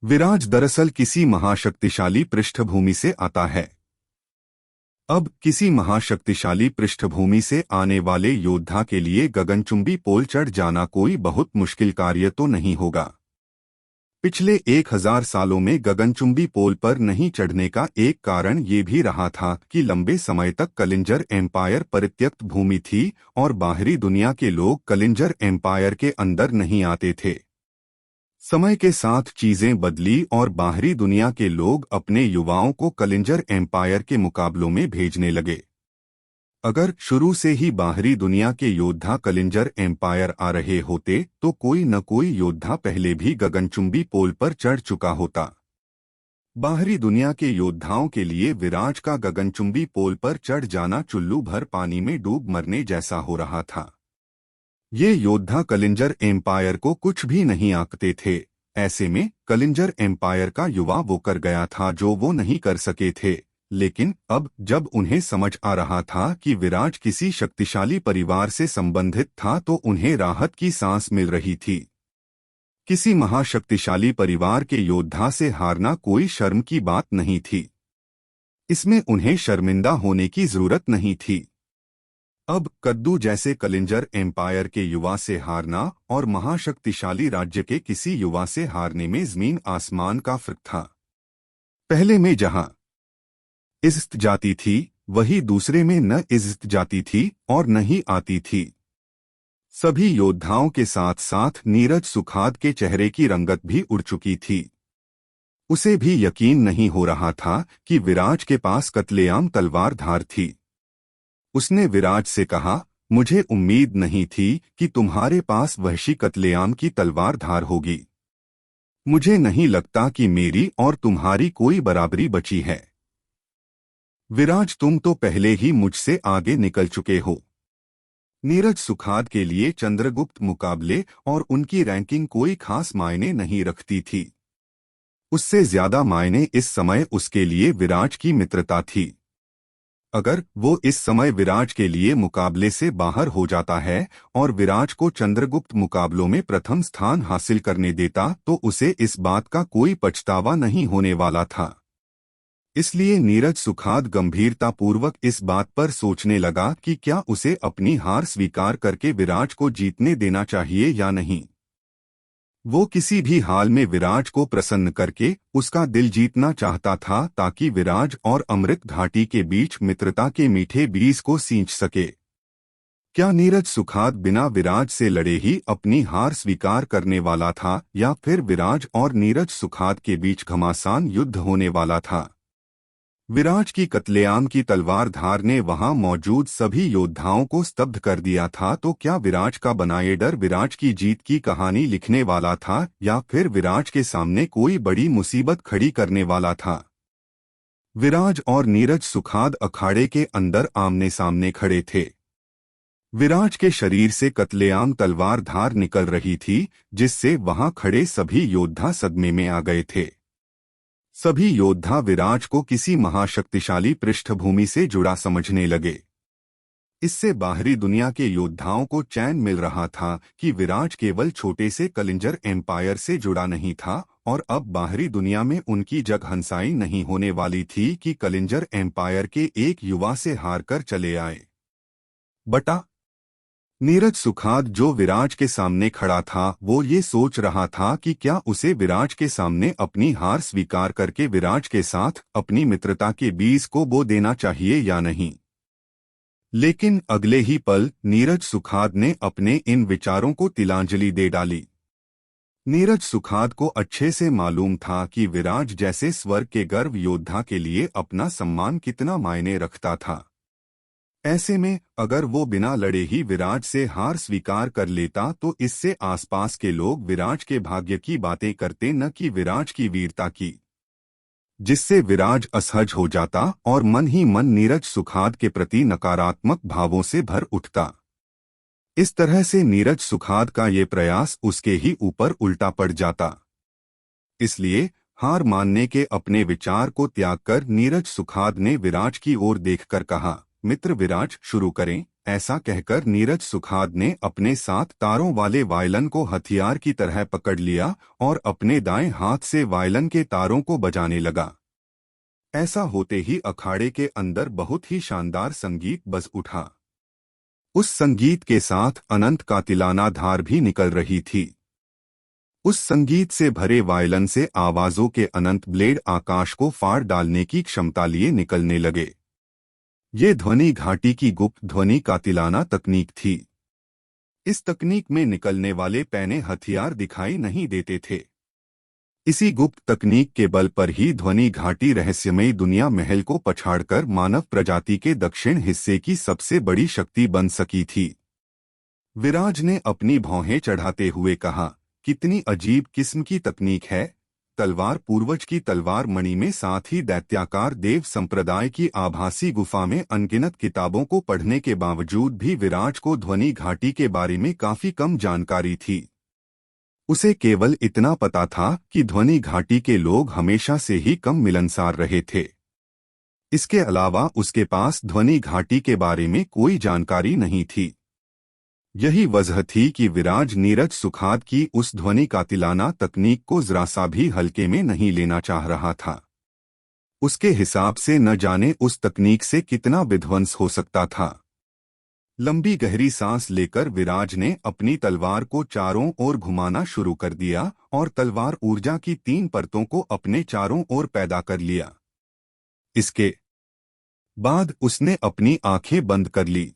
विराज दरअसल किसी महाशक्तिशाली पृष्ठभूमि से आता है। अब किसी महाशक्तिशाली पृष्ठभूमि से आने वाले योद्धा के लिए गगनचुंबी पोल चढ़ जाना कोई बहुत मुश्किल कार्य तो नहीं होगा। पिछले 1000 सालों में गगनचुंबी पोल पर नहीं चढ़ने का एक कारण ये भी रहा था कि लंबे समय तक कलिंजर एम्पायर परित्यक्त भूमि थी और बाहरी दुनिया के लोग कलिंजर एम्पायर के अंदर नहीं आते थे। समय के साथ चीजें बदली और बाहरी दुनिया के लोग अपने युवाओं को कलिंजर एम्पायर के मुकाबलों में भेजने लगे। अगर शुरू से ही बाहरी दुनिया के योद्धा कलिंजर एम्पायर आ रहे होते तो कोई न कोई योद्धा पहले भी गगनचुंबी पोल पर चढ़ चुका होता। बाहरी दुनिया के योद्धाओं के लिए विराज का गगनचुंबी पोल पर चढ़ जाना चुल्लू भर पानी में डूब मरने जैसा हो रहा था। ये योद्धा कलिंजर एम्पायर को कुछ भी नहीं आंकते थे। ऐसे में कलिंजर एम्पायर का युवा वो कर गया था जो वो नहीं कर सके थे। लेकिन अब जब उन्हें समझ आ रहा था कि विराज किसी शक्तिशाली परिवार से संबंधित था तो उन्हें राहत की सांस मिल रही थी। किसी महाशक्तिशाली परिवार के योद्धा से हारना कोई शर्म की बात नहीं थी। इसमें उन्हें शर्मिंदा होने की जरूरत नहीं थी। अब कद्दू जैसे कलिंजर एम्पायर के युवा से हारना और महाशक्तिशाली राज्य के किसी युवा से हारने में जमीन आसमान का फर्क था। पहले में जहां इज्जत जाती थी वही दूसरे में न इज्जत जाती थी और न ही आती थी। सभी योद्धाओं के साथ साथ नीरज सुखाद के चेहरे की रंगत भी उड़ चुकी थी। उसे भी यकीन नहीं हो रहा था कि विराज के पास कत्लेआम तलवार धार थी। उसने विराज से कहा, मुझे उम्मीद नहीं थी कि तुम्हारे पास वहशी कत्लेआम की तलवार धार होगी। मुझे नहीं लगता कि मेरी और तुम्हारी कोई बराबरी बची है। विराज, तुम तो पहले ही मुझसे आगे निकल चुके हो। नीरज सुखाद के लिए चंद्रगुप्त मुकाबले और उनकी रैंकिंग कोई खास मायने नहीं रखती थी। उससे ज्यादा मायने इस समय उसके लिए विराज की मित्रता थी। अगर वो इस समय विराज के लिए मुकाबले से बाहर हो जाता है और विराज को चंद्रगुप्त मुकाबलों में प्रथम स्थान हासिल करने देता तो उसे इस बात का कोई पछतावा नहीं होने वाला था। इसलिए नीरज सुखाद गंभीरतापूर्वक इस बात पर सोचने लगा कि क्या उसे अपनी हार स्वीकार करके विराज को जीतने देना चाहिए या नहीं। वो किसी भी हाल में विराज को प्रसन्न करके उसका दिल जीतना चाहता था ताकि विराज और अमृत घाटी के बीच मित्रता के मीठे बीज को सींच सके। क्या नीरज सुखाद बिना विराज से लड़े ही अपनी हार स्वीकार करने वाला था या फिर विराज और नीरज सुखाद के बीच घमासान युद्ध होने वाला था? विराज की कत्लेआम की तलवार धार ने वहां मौजूद सभी योद्धाओं को स्तब्ध कर दिया था। तो क्या विराज का बनाए डर विराज की जीत की कहानी लिखने वाला था या फिर विराज के सामने कोई बड़ी मुसीबत खड़ी करने वाला था? विराज और नीरज सुखाद अखाड़े के अंदर आमने सामने खड़े थे। विराज के शरीर से कत्लेआम तलवार धार निकल रही थी जिससे वहां खड़े सभी योद्धा सदमे में आ गए थे। सभी योद्धा विराज को किसी महाशक्तिशाली पृष्ठभूमि से जुड़ा समझने लगे। इससे बाहरी दुनिया के योद्धाओं को चैन मिल रहा था कि विराज केवल छोटे से कलिंजर एम्पायर से जुड़ा नहीं था और अब बाहरी दुनिया में उनकी जग हंसाई नहीं होने वाली थी कि कलिंजर एम्पायर के एक युवा से हार कर चले आए। बटा नीरज सुखाद जो विराज के सामने खड़ा था वो ये सोच रहा था कि क्या उसे विराज के सामने अपनी हार स्वीकार करके विराज के साथ अपनी मित्रता के बीज को बो देना चाहिए या नहीं। लेकिन अगले ही पल नीरज सुखाद ने अपने इन विचारों को तिलांजलि दे डाली। नीरज सुखाद को अच्छे से मालूम था कि विराज जैसे स्वर्ग के गर्व योद्धा के लिए अपना सम्मान कितना मायने रखता था। ऐसे में अगर वो बिना लड़े ही विराज से हार स्वीकार कर लेता तो इससे आसपास के लोग विराज के भाग्य की बातें करते न कि विराज की वीरता की, जिससे विराज असहज हो जाता और मन ही मन नीरज सुखाद के प्रति नकारात्मक भावों से भर उठता। इस तरह से नीरज सुखाद का ये प्रयास उसके ही ऊपर उल्टा पड़ जाता। इसलिए हार मानने के अपने विचार को त्याग कर नीरज सुखाद ने विराज की ओर देखकर कहा, मित्र विराज, शुरू करें। ऐसा कहकर नीरज सुखाद ने अपने साथ तारों वाले वायलन को हथियार की तरह पकड़ लिया और अपने दाएं हाथ से वायलन के तारों को बजाने लगा। ऐसा होते ही अखाड़े के अंदर बहुत ही शानदार संगीत बज उठा। उस संगीत के साथ अनंत कातिलाना धार भी निकल रही थी। उस संगीत से भरे वायलन से आवाजों के अनंत ब्लेड आकाश को फाड़ डालने की क्षमता लिए निकलने लगे। ये ध्वनि घाटी की गुप्त ध्वनि कातिलाना तकनीक थी। इस तकनीक में निकलने वाले पैने हथियार दिखाई नहीं देते थे। इसी गुप्त तकनीक के बल पर ही ध्वनि घाटी रहस्यमयी दुनिया महल को पछाड़कर मानव प्रजाति के दक्षिण हिस्से की सबसे बड़ी शक्ति बन सकी थी। विराज ने अपनी भौहें चढ़ाते हुए कहा, कितनी अजीब किस्म की तकनीक है। तलवार पूर्वज की तलवार मणि में साथ ही दैत्याकार देव संप्रदाय की आभासी गुफा में अनगिनत किताबों को पढ़ने के बावजूद भी विराज को ध्वनि घाटी के बारे में काफी कम जानकारी थी। उसे केवल इतना पता था कि ध्वनि घाटी के लोग हमेशा से ही कम मिलनसार रहे थे। इसके अलावा उसके पास ध्वनि घाटी के बारे में कोई जानकारी नहीं थी। यही वजह थी कि विराज नीरज सुखाद की उस ध्वनि कातिलाना तकनीक को जरा सा भी हल्के में नहीं लेना चाह रहा था। उसके हिसाब से न जाने उस तकनीक से कितना विध्वंस हो सकता था। लंबी गहरी सांस लेकर विराज ने अपनी तलवार को चारों ओर घुमाना शुरू कर दिया और तलवार ऊर्जा की 3 परतों को अपने चारों ओर पैदा कर लिया। इसके बाद उसने अपनी आंखें बंद कर ली।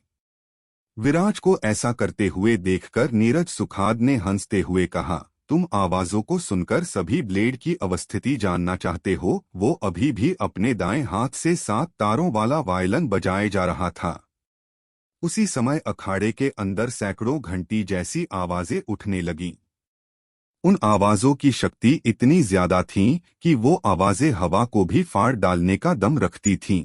विराज को ऐसा करते हुए देखकर नीरज सुखाद ने हंसते हुए कहा, तुम आवाजों को सुनकर सभी ब्लेड की अवस्थिति जानना चाहते हो? वो अभी भी अपने दाएं हाथ से 7 तारों वाला वायलन बजाए जा रहा था। उसी समय अखाड़े के अंदर सैकड़ों घंटी जैसी आवाजें उठने लगीं। उन आवाजों की शक्ति इतनी ज्यादा थी कि वो आवाजें हवा को भी फाड़ डालने का दम रखती थीं।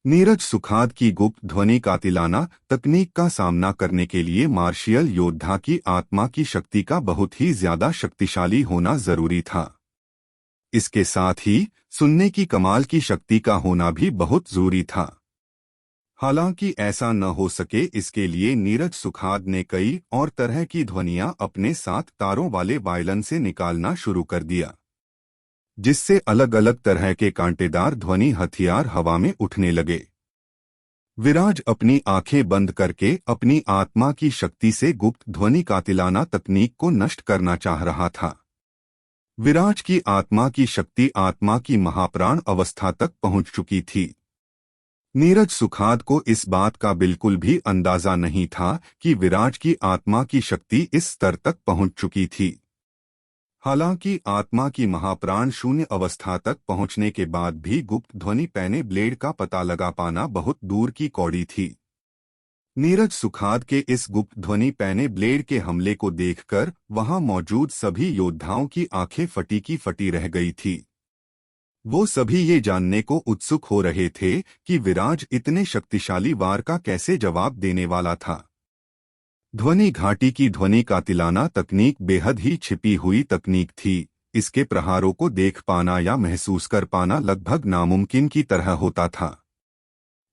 नीरज सुखाद की गुप्त ध्वनि कातिलाना तकनीक का सामना करने के लिए मार्शियल योद्धा की आत्मा की शक्ति का बहुत ही ज्यादा शक्तिशाली होना जरूरी था। इसके साथ ही सुनने की कमाल की शक्ति का होना भी बहुत जरूरी था। हालांकि ऐसा न हो सके, इसके लिए नीरज सुखाद ने कई और तरह की ध्वनियां अपने 7 तारों वाले वायलन से निकालना शुरू कर दिया, जिससे अलग अलग तरह के कांटेदार ध्वनि हथियार हवा में उठने लगे। विराज अपनी आंखें बंद करके अपनी आत्मा की शक्ति से गुप्त ध्वनि कातिलाना तकनीक को नष्ट करना चाह रहा था। विराज की आत्मा की शक्ति आत्मा की महाप्राण अवस्था तक पहुंच चुकी थी। नीरज सुखाद को इस बात का बिल्कुल भी अंदाजा नहीं था कि विराज की आत्मा की शक्ति इस स्तर तक पहुंच चुकी थी। हालांकि आत्मा की महाप्राण शून्य अवस्था तक पहुंचने के बाद भी गुप्त ध्वनि पैने ब्लेड का पता लगा पाना बहुत दूर की कौड़ी थी। नीरज सुखाद के इस गुप्त ध्वनि पैने ब्लेड के हमले को देखकर वहां मौजूद सभी योद्धाओं की आंखें फटी की फटी रह गई थी। वो सभी ये जानने को उत्सुक हो रहे थे कि विराज इतने शक्तिशाली वार का कैसे जवाब देने वाला था। ध्वनि घाटी की ध्वनि कातिलाना तकनीक बेहद ही छिपी हुई तकनीक थी। इसके प्रहारों को देख पाना या महसूस कर पाना लगभग नामुमकिन की तरह होता था।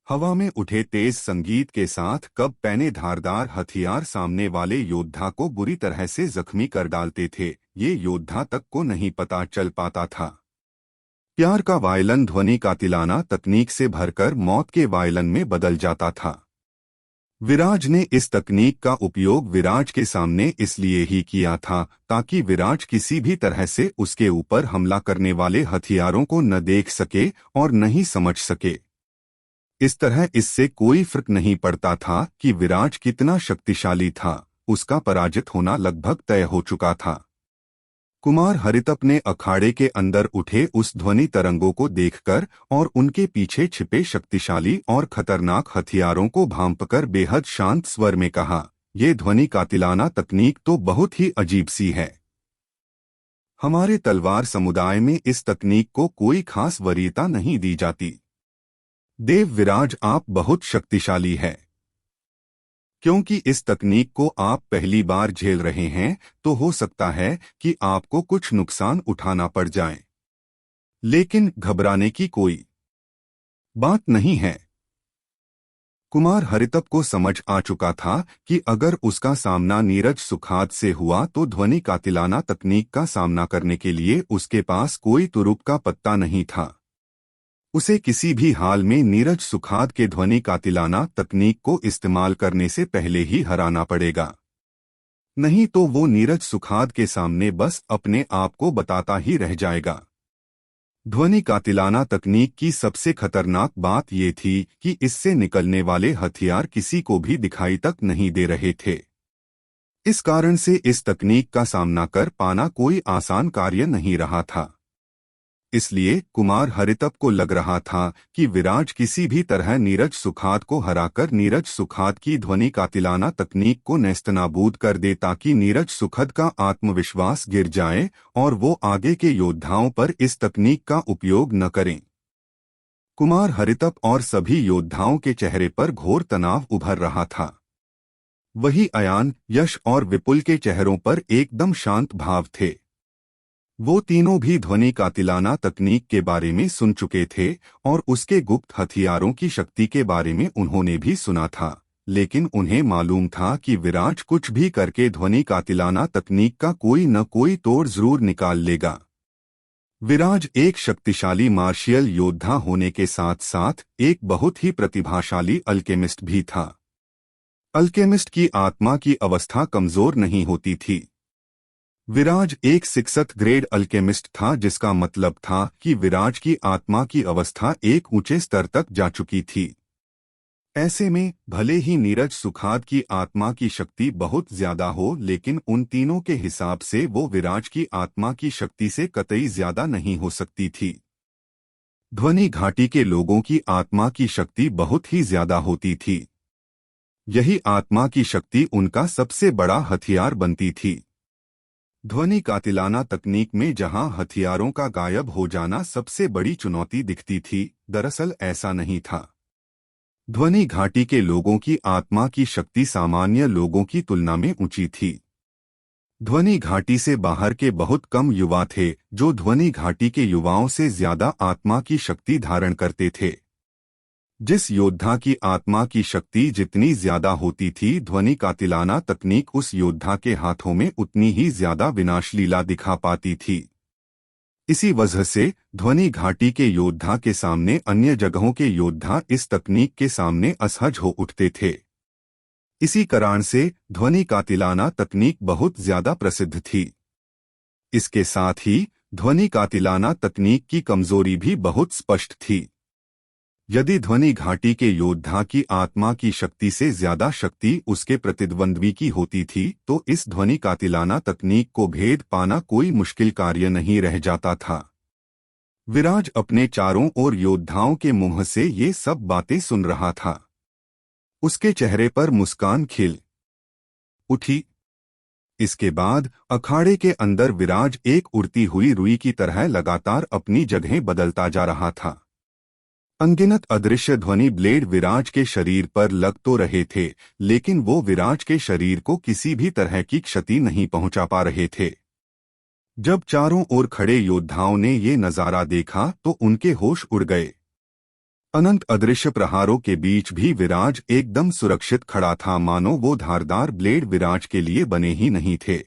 हवा में उठे तेज संगीत के साथ कब पैने धारदार हथियार सामने वाले योद्धा को बुरी तरह से जख्मी कर डालते थे, ये योद्धा तक को नहीं पता चल पाता था। प्यार का वायलन ध्वनि कातिलाना तकनीक से भरकर मौत के वायलन में बदल जाता था। विराज ने इस तकनीक का उपयोग विराज के सामने इसलिए ही किया था ताकि विराज किसी भी तरह से उसके ऊपर हमला करने वाले हथियारों को न देख सके और न ही समझ सके। इस तरह इससे कोई फर्क नहीं पड़ता था कि विराज कितना शक्तिशाली था, उसका पराजित होना लगभग तय हो चुका था। कुमार हरितप ने अखाड़े के अंदर उठे उस ध्वनि तरंगों को देखकर और उनके पीछे छिपे शक्तिशाली और खतरनाक हथियारों को भांपकर बेहद शांत स्वर में कहा, ये ध्वनि कातिलाना तकनीक तो बहुत ही अजीब सी है। हमारे तलवार समुदाय में इस तकनीक को कोई खास वरीयता नहीं दी जाती। देव विराज, आप बहुत शक्तिशाली है। क्योंकि इस तकनीक को आप पहली बार झेल रहे हैं तो हो सकता है कि आपको कुछ नुकसान उठाना पड़ जाए, लेकिन घबराने की कोई बात नहीं है। कुमार हरितप को समझ आ चुका था कि अगर उसका सामना नीरज सुखाद से हुआ तो ध्वनि कातिलाना तकनीक का सामना करने के लिए उसके पास कोई तुरुप का पत्ता नहीं था। उसे किसी भी हाल में नीरज सुखाद के ध्वनि कातिलाना तकनीक को इस्तेमाल करने से पहले ही हराना पड़ेगा, नहीं तो वो नीरज सुखाद के सामने बस अपने आप को बताता ही रह जाएगा। ध्वनि कातिलाना तकनीक की सबसे खतरनाक बात ये थी कि इससे निकलने वाले हथियार किसी को भी दिखाई तक नहीं दे रहे थे। इस कारण से इस तकनीक का सामना कर पाना कोई आसान कार्य नहीं रहा था। इसलिए कुमार हरितप को लग रहा था कि विराज किसी भी तरह नीरज सुखाद को हराकर नीरज सुखाद की ध्वनि कातिलाना तकनीक को नेस्तनाबूद कर दे, ताकि नीरज सुखाद का आत्मविश्वास गिर जाए और वो आगे के योद्धाओं पर इस तकनीक का उपयोग न करें। कुमार हरितप और सभी योद्धाओं के चेहरे पर घोर तनाव उभर रहा था। वही अयान, यश और विपुल के चेहरों पर एकदम शांत भाव थे। वो तीनों भी ध्वनि कातिलाना तकनीक के बारे में सुन चुके थे और उसके गुप्त हथियारों की शक्ति के बारे में उन्होंने भी सुना था, लेकिन उन्हें मालूम था कि विराज कुछ भी करके ध्वनि कातिलाना तकनीक का कोई न कोई तोड़ जरूर निकाल लेगा। विराज एक शक्तिशाली मार्शियल योद्धा होने के साथ साथ एक बहुत ही प्रतिभाशाली अल्केमिस्ट भी था। अल्केमिस्ट की आत्मा की अवस्था कमजोर नहीं होती थी। विराज एक 6th ग्रेड अल्केमिस्ट था, जिसका मतलब था कि विराज की आत्मा की अवस्था एक ऊंचे स्तर तक जा चुकी थी। ऐसे में भले ही नीरज सुखाद की आत्मा की शक्ति बहुत ज्यादा हो, लेकिन उन तीनों के हिसाब से वो विराज की आत्मा की शक्ति से कतई ज्यादा नहीं हो सकती थी। ध्वनि घाटी के लोगों की आत्मा की शक्ति बहुत ही ज्यादा होती थी। यही आत्मा की शक्ति उनका सबसे बड़ा हथियार बनती थी। ध्वनि कातिलाना तकनीक में जहां हथियारों का गायब हो जाना सबसे बड़ी चुनौती दिखती थी, दरअसल ऐसा नहीं था। ध्वनि घाटी के लोगों की आत्मा की शक्ति सामान्य लोगों की तुलना में ऊंची थी। ध्वनि घाटी से बाहर के बहुत कम युवा थे जो ध्वनि घाटी के युवाओं से ज्यादा आत्मा की शक्ति धारण करते थे। जिस योद्धा की आत्मा की शक्ति जितनी ज्यादा होती थी, ध्वनि कातिलाना तकनीक उस योद्धा के हाथों में उतनी ही ज्यादा विनाशलीला दिखा पाती थी। इसी वजह से ध्वनि घाटी के योद्धा के सामने अन्य जगहों के योद्धा इस तकनीक के सामने असहज हो उठते थे। इसी कारण से ध्वनि कातिलाना तकनीक बहुत ज्यादा प्रसिद्ध थी। इसके साथ ही ध्वनि कातिलाना तकनीक की कमजोरी भी बहुत स्पष्ट थी। यदि ध्वनि घाटी के योद्धा की आत्मा की शक्ति से ज्यादा शक्ति उसके प्रतिद्वंद्वी की होती थी, तो इस ध्वनि कातिलाना तकनीक को भेद पाना कोई मुश्किल कार्य नहीं रह जाता था। विराज अपने चारों ओर योद्धाओं के मुंह से ये सब बातें सुन रहा था। उसके चेहरे पर मुस्कान खिल उठी। इसके बाद अखाड़े के अंदर विराज एक उड़ती हुई रुई की तरह लगातार अपनी जगहें बदलता जा रहा था। अनगिनत अदृश्य ध्वनि ब्लेड विराज के शरीर पर लग तो रहे थे, लेकिन वो विराज के शरीर को किसी भी तरह की क्षति नहीं पहुंचा पा रहे थे। जब चारों ओर खड़े योद्धाओं ने ये नजारा देखा तो उनके होश उड़ गए। अनंत अदृश्य प्रहारों के बीच भी विराज एकदम सुरक्षित खड़ा था, मानो वो धारदार ब्लेड विराज के लिए बने ही नहीं थे।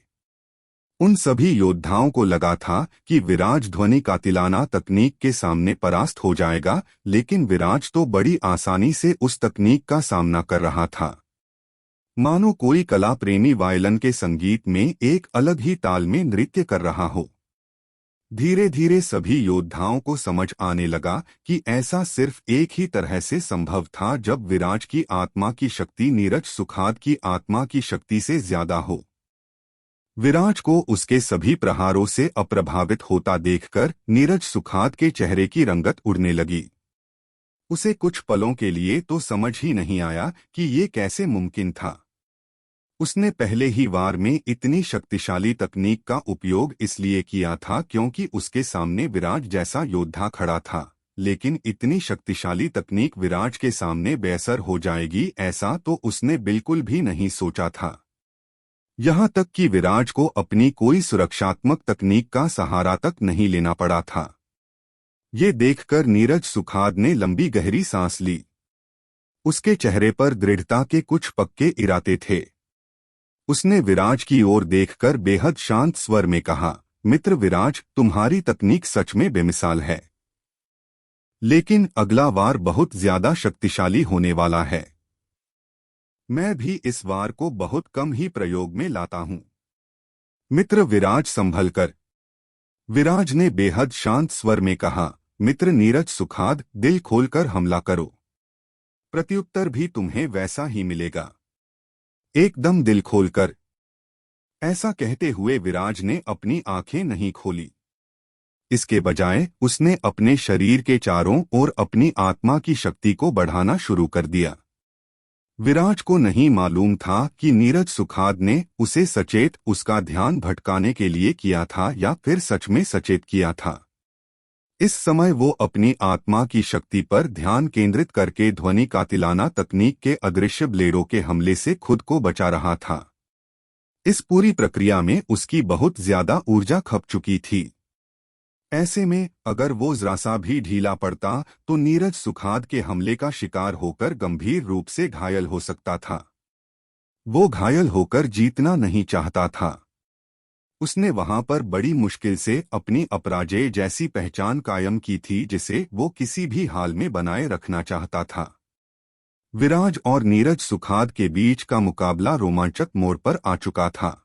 उन सभी योद्धाओं को लगा था कि विराज ध्वनि कातिलाना तकनीक के सामने परास्त हो जाएगा, लेकिन विराज तो बड़ी आसानी से उस तकनीक का सामना कर रहा था। मानो कोई कला प्रेमी वायलिन के संगीत में एक अलग ही ताल में नृत्य कर रहा हो। धीरे धीरे सभी योद्धाओं को समझ आने लगा कि ऐसा सिर्फ एक ही तरह से संभव था, जब विराज की आत्मा की शक्ति नीरज सुखाद की आत्मा की शक्ति से ज्यादा हो। विराज को उसके सभी प्रहारों से अप्रभावित होता देखकर नीरज सुखाद के चेहरे की रंगत उड़ने लगी। उसे कुछ पलों के लिए तो समझ ही नहीं आया कि ये कैसे मुमकिन था। उसने पहले ही वार में इतनी शक्तिशाली तकनीक का उपयोग इसलिए किया था क्योंकि उसके सामने विराज जैसा योद्धा खड़ा था, लेकिन इतनी शक्तिशाली तकनीक विराज के सामने बेअसर हो जाएगी ऐसा तो उसने बिल्कुल भी नहीं सोचा था। यहाँ तक कि विराज को अपनी कोई सुरक्षात्मक तकनीक का सहारा तक नहीं लेना पड़ा था। ये देखकर नीरज सुखाद ने लंबी गहरी सांस ली। उसके चेहरे पर दृढ़ता के कुछ पक्के इरादे थे। उसने विराज की ओर देखकर बेहद शांत स्वर में कहा, मित्र विराज, तुम्हारी तकनीक सच में बेमिसाल है, लेकिन अगला वार बहुत ज्यादा शक्तिशाली होने वाला है। मैं भी इस वार को बहुत कम ही प्रयोग में लाता हूं। मित्र विराज संभल कर। विराज ने बेहद शांत स्वर में कहा, मित्र नीरज सुखाद, दिल खोलकर हमला करो। प्रत्युत्तर भी तुम्हें वैसा ही मिलेगा, एकदम दिल खोलकर। ऐसा कहते हुए विराज ने अपनी आंखें नहीं खोली। इसके बजाय उसने अपने शरीर के चारों ओर अपनी आत्मा की शक्ति को बढ़ाना शुरू कर दिया। विराज को नहीं मालूम था कि नीरज सुखाद ने उसे सचेत उसका ध्यान भटकाने के लिए किया था या फिर सच में सचेत किया था। इस समय वो अपनी आत्मा की शक्ति पर ध्यान केंद्रित करके ध्वनि कातिलाना तकनीक के अदृश्य ब्लेडों के हमले से खुद को बचा रहा था। इस पूरी प्रक्रिया में उसकी बहुत ज्यादा ऊर्जा खप चुकी थी। ऐसे में अगर वो जरा सा भी ढीला पड़ता तो नीरज सुखाद के हमले का शिकार होकर गंभीर रूप से घायल हो सकता था। वो घायल होकर जीतना नहीं चाहता था। उसने वहां पर बड़ी मुश्किल से अपनी अपराजेय जैसी पहचान कायम की थी जिसे वो किसी भी हाल में बनाए रखना चाहता था। विराज और नीरज सुखाद के बीच का मुकाबला रोमांचक मोड़ पर आ चुका था।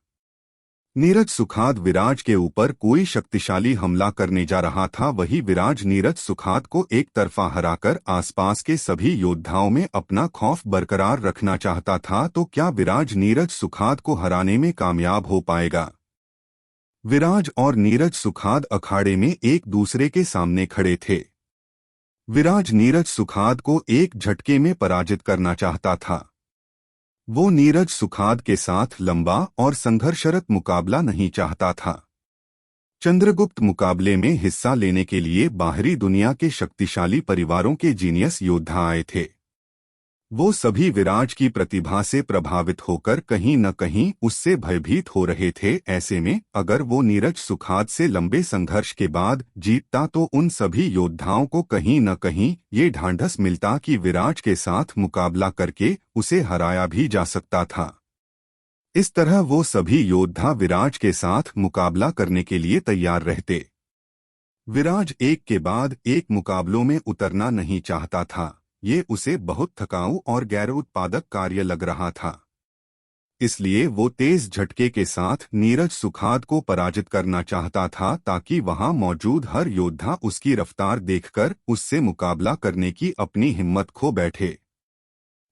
नीरज सुखाद विराज के ऊपर कोई शक्तिशाली हमला करने जा रहा था, वही विराज नीरज सुखाद को एक तरफा हराकर आसपास के सभी योद्धाओं में अपना खौफ बरकरार रखना चाहता था। तो क्या विराज नीरज सुखाद को हराने में कामयाब हो पाएगा? विराज और नीरज सुखाद अखाड़े में एक दूसरे के सामने खड़े थे। विराज नीरज सुखाद को एक झटके में पराजित करना चाहता था। वो नीरज सुखाद के साथ लंबा और संघर्षरत मुकाबला नहीं चाहता था। चंद्रगुप्त मुकाबले में हिस्सा लेने के लिए बाहरी दुनिया के शक्तिशाली परिवारों के जीनियस योद्धा आए थे। वो सभी विराज की प्रतिभा से प्रभावित होकर कहीं न कहीं उससे भयभीत हो रहे थे। ऐसे में अगर वो नीरज सुखाद से लंबे संघर्ष के बाद जीतता तो उन सभी योद्धाओं को कहीं न कहीं ये ढांढस मिलता कि विराज के साथ मुकाबला करके उसे हराया भी जा सकता था। इस तरह वो सभी योद्धा विराज के साथ मुकाबला करने के लिए तैयार रहते। विराज एक के बाद एक मुकाबलों में उतरना नहीं चाहता था। ये उसे बहुत थकाऊ और गैर उत्पादक कार्य लग रहा था। इसलिए वो तेज झटके के साथ नीरज सुखाद को पराजित करना चाहता था ताकि वहां मौजूद हर योद्धा उसकी रफ्तार देखकर उससे मुकाबला करने की अपनी हिम्मत खो बैठे।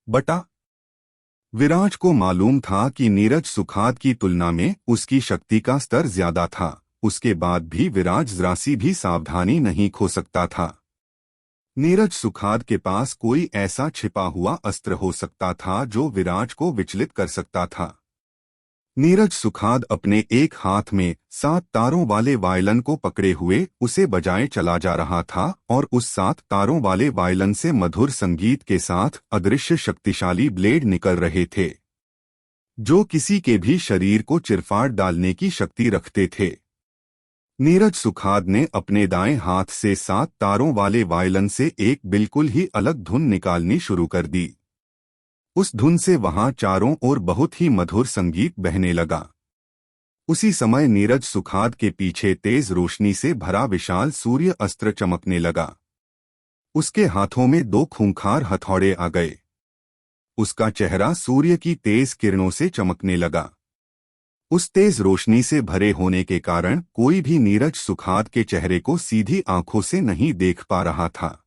बटा विराज को मालूम था कि नीरज सुखाद की तुलना में उसकी शक्ति का स्तर ज्यादा था। उसके बाद भी विराज जरा सी भी सावधानी नहीं खो सकता था। नीरज सुखाद के पास कोई ऐसा छिपा हुआ अस्त्र हो सकता था जो विराज को विचलित कर सकता था। नीरज सुखाद अपने एक हाथ में 7 तारों वाले वायलन को पकड़े हुए उसे बजाए चला जा रहा था और उस 7 तारों वाले वायलन से मधुर संगीत के साथ अदृश्य शक्तिशाली ब्लेड निकल रहे थे जो किसी के भी शरीर को चिरफाड़ डालने की शक्ति रखते थे। नीरज सुखाद ने अपने दाएं हाथ से 7 तारों वाले वायलन से एक बिल्कुल ही अलग धुन निकालनी शुरू कर दी। उस धुन से वहां चारों ओर बहुत ही मधुर संगीत बहने लगा। उसी समय नीरज सुखाद के पीछे तेज रोशनी से भरा विशाल सूर्य अस्त्र चमकने लगा। उसके हाथों में 2 खूंखार हथौड़े आ गए। उसका चेहरा सूर्य की तेज किरणों से चमकने लगा। उस तेज रोशनी से भरे होने के कारण कोई भी नीरज सुखाद के चेहरे को सीधी आंखों से नहीं देख पा रहा था।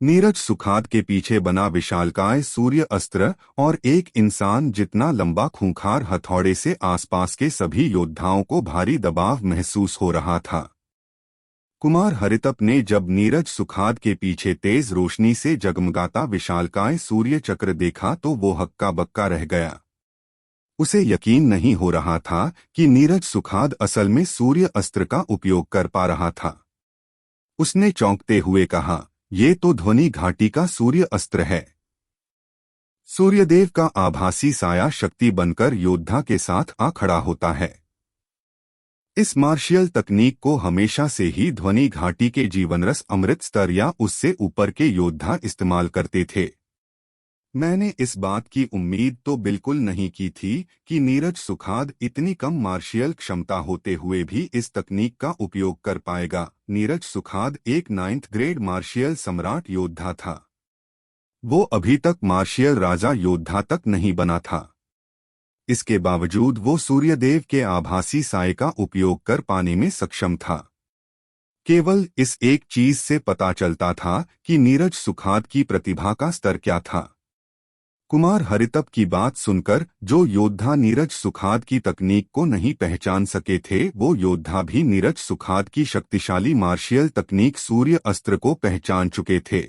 नीरज सुखाद के पीछे बना विशालकाय सूर्य अस्त्र और एक इंसान जितना लंबा खूंखार हथौड़े से आसपास के सभी योद्धाओं को भारी दबाव महसूस हो रहा था। कुमार हरितप ने जब नीरज सुखाद के पीछे तेज रोशनी से जगमगाता विशालकाय सूर्य चक्र देखा तो वो हक्का बक्का रह गया। उसे यकीन नहीं हो रहा था कि नीरज सुखाद असल में सूर्य अस्त्र का उपयोग कर पा रहा था। उसने चौंकते हुए कहा, ये तो ध्वनि घाटी का सूर्य अस्त्र है। सूर्यदेव का आभासी साया शक्ति बनकर योद्धा के साथ आ खड़ा होता है। इस मार्शियल तकनीक को हमेशा से ही ध्वनि घाटी के जीवनरस अमृत स्तर या उससे ऊपर के योद्धा इस्तेमाल करते थे। मैंने इस बात की उम्मीद तो बिल्कुल नहीं की थी कि नीरज सुखाद इतनी कम मार्शियल क्षमता होते हुए भी इस तकनीक का उपयोग कर पाएगा। नीरज सुखाद एक 9th ग्रेड मार्शियल सम्राट योद्धा था। वो अभी तक मार्शियल राजा योद्धा तक नहीं बना था। इसके बावजूद वो सूर्यदेव के आभासी साये का उपयोग कर पाने में सक्षम था। केवल इस एक चीज से पता चलता था कि नीरज सुखाद की प्रतिभा का स्तर क्या था। कुमार हरितप की बात सुनकर जो योद्धा नीरज सुखाद की तकनीक को नहीं पहचान सके थे वो योद्धा भी नीरज सुखाद की शक्तिशाली मार्शियल तकनीक सूर्य अस्त्र को पहचान चुके थे।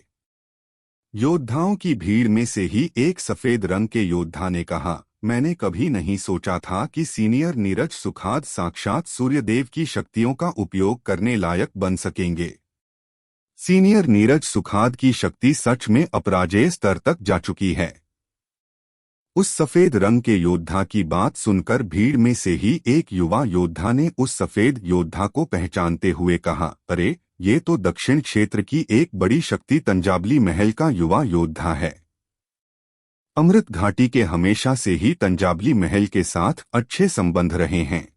योद्धाओं की भीड़ में से ही एक सफेद रंग के योद्धा ने कहा, मैंने कभी नहीं सोचा था कि सीनियर नीरज सुखाद साक्षात सूर्यदेव की शक्तियों का उपयोग करने लायक बन सकेंगे। सीनियर नीरज सुखाद की शक्ति सच में अपराजेय स्तर तक जा चुकी है। उस सफेद रंग के योद्धा की बात सुनकर भीड़ में से ही एक युवा योद्धा ने उस सफेद योद्धा को पहचानते हुए कहा, अरे, ये तो दक्षिण क्षेत्र की एक बड़ी शक्ति तंजाबली महल का युवा योद्धा है। अमृत घाटी के हमेशा से ही तंजाबली महल के साथ अच्छे संबंध रहे हैं,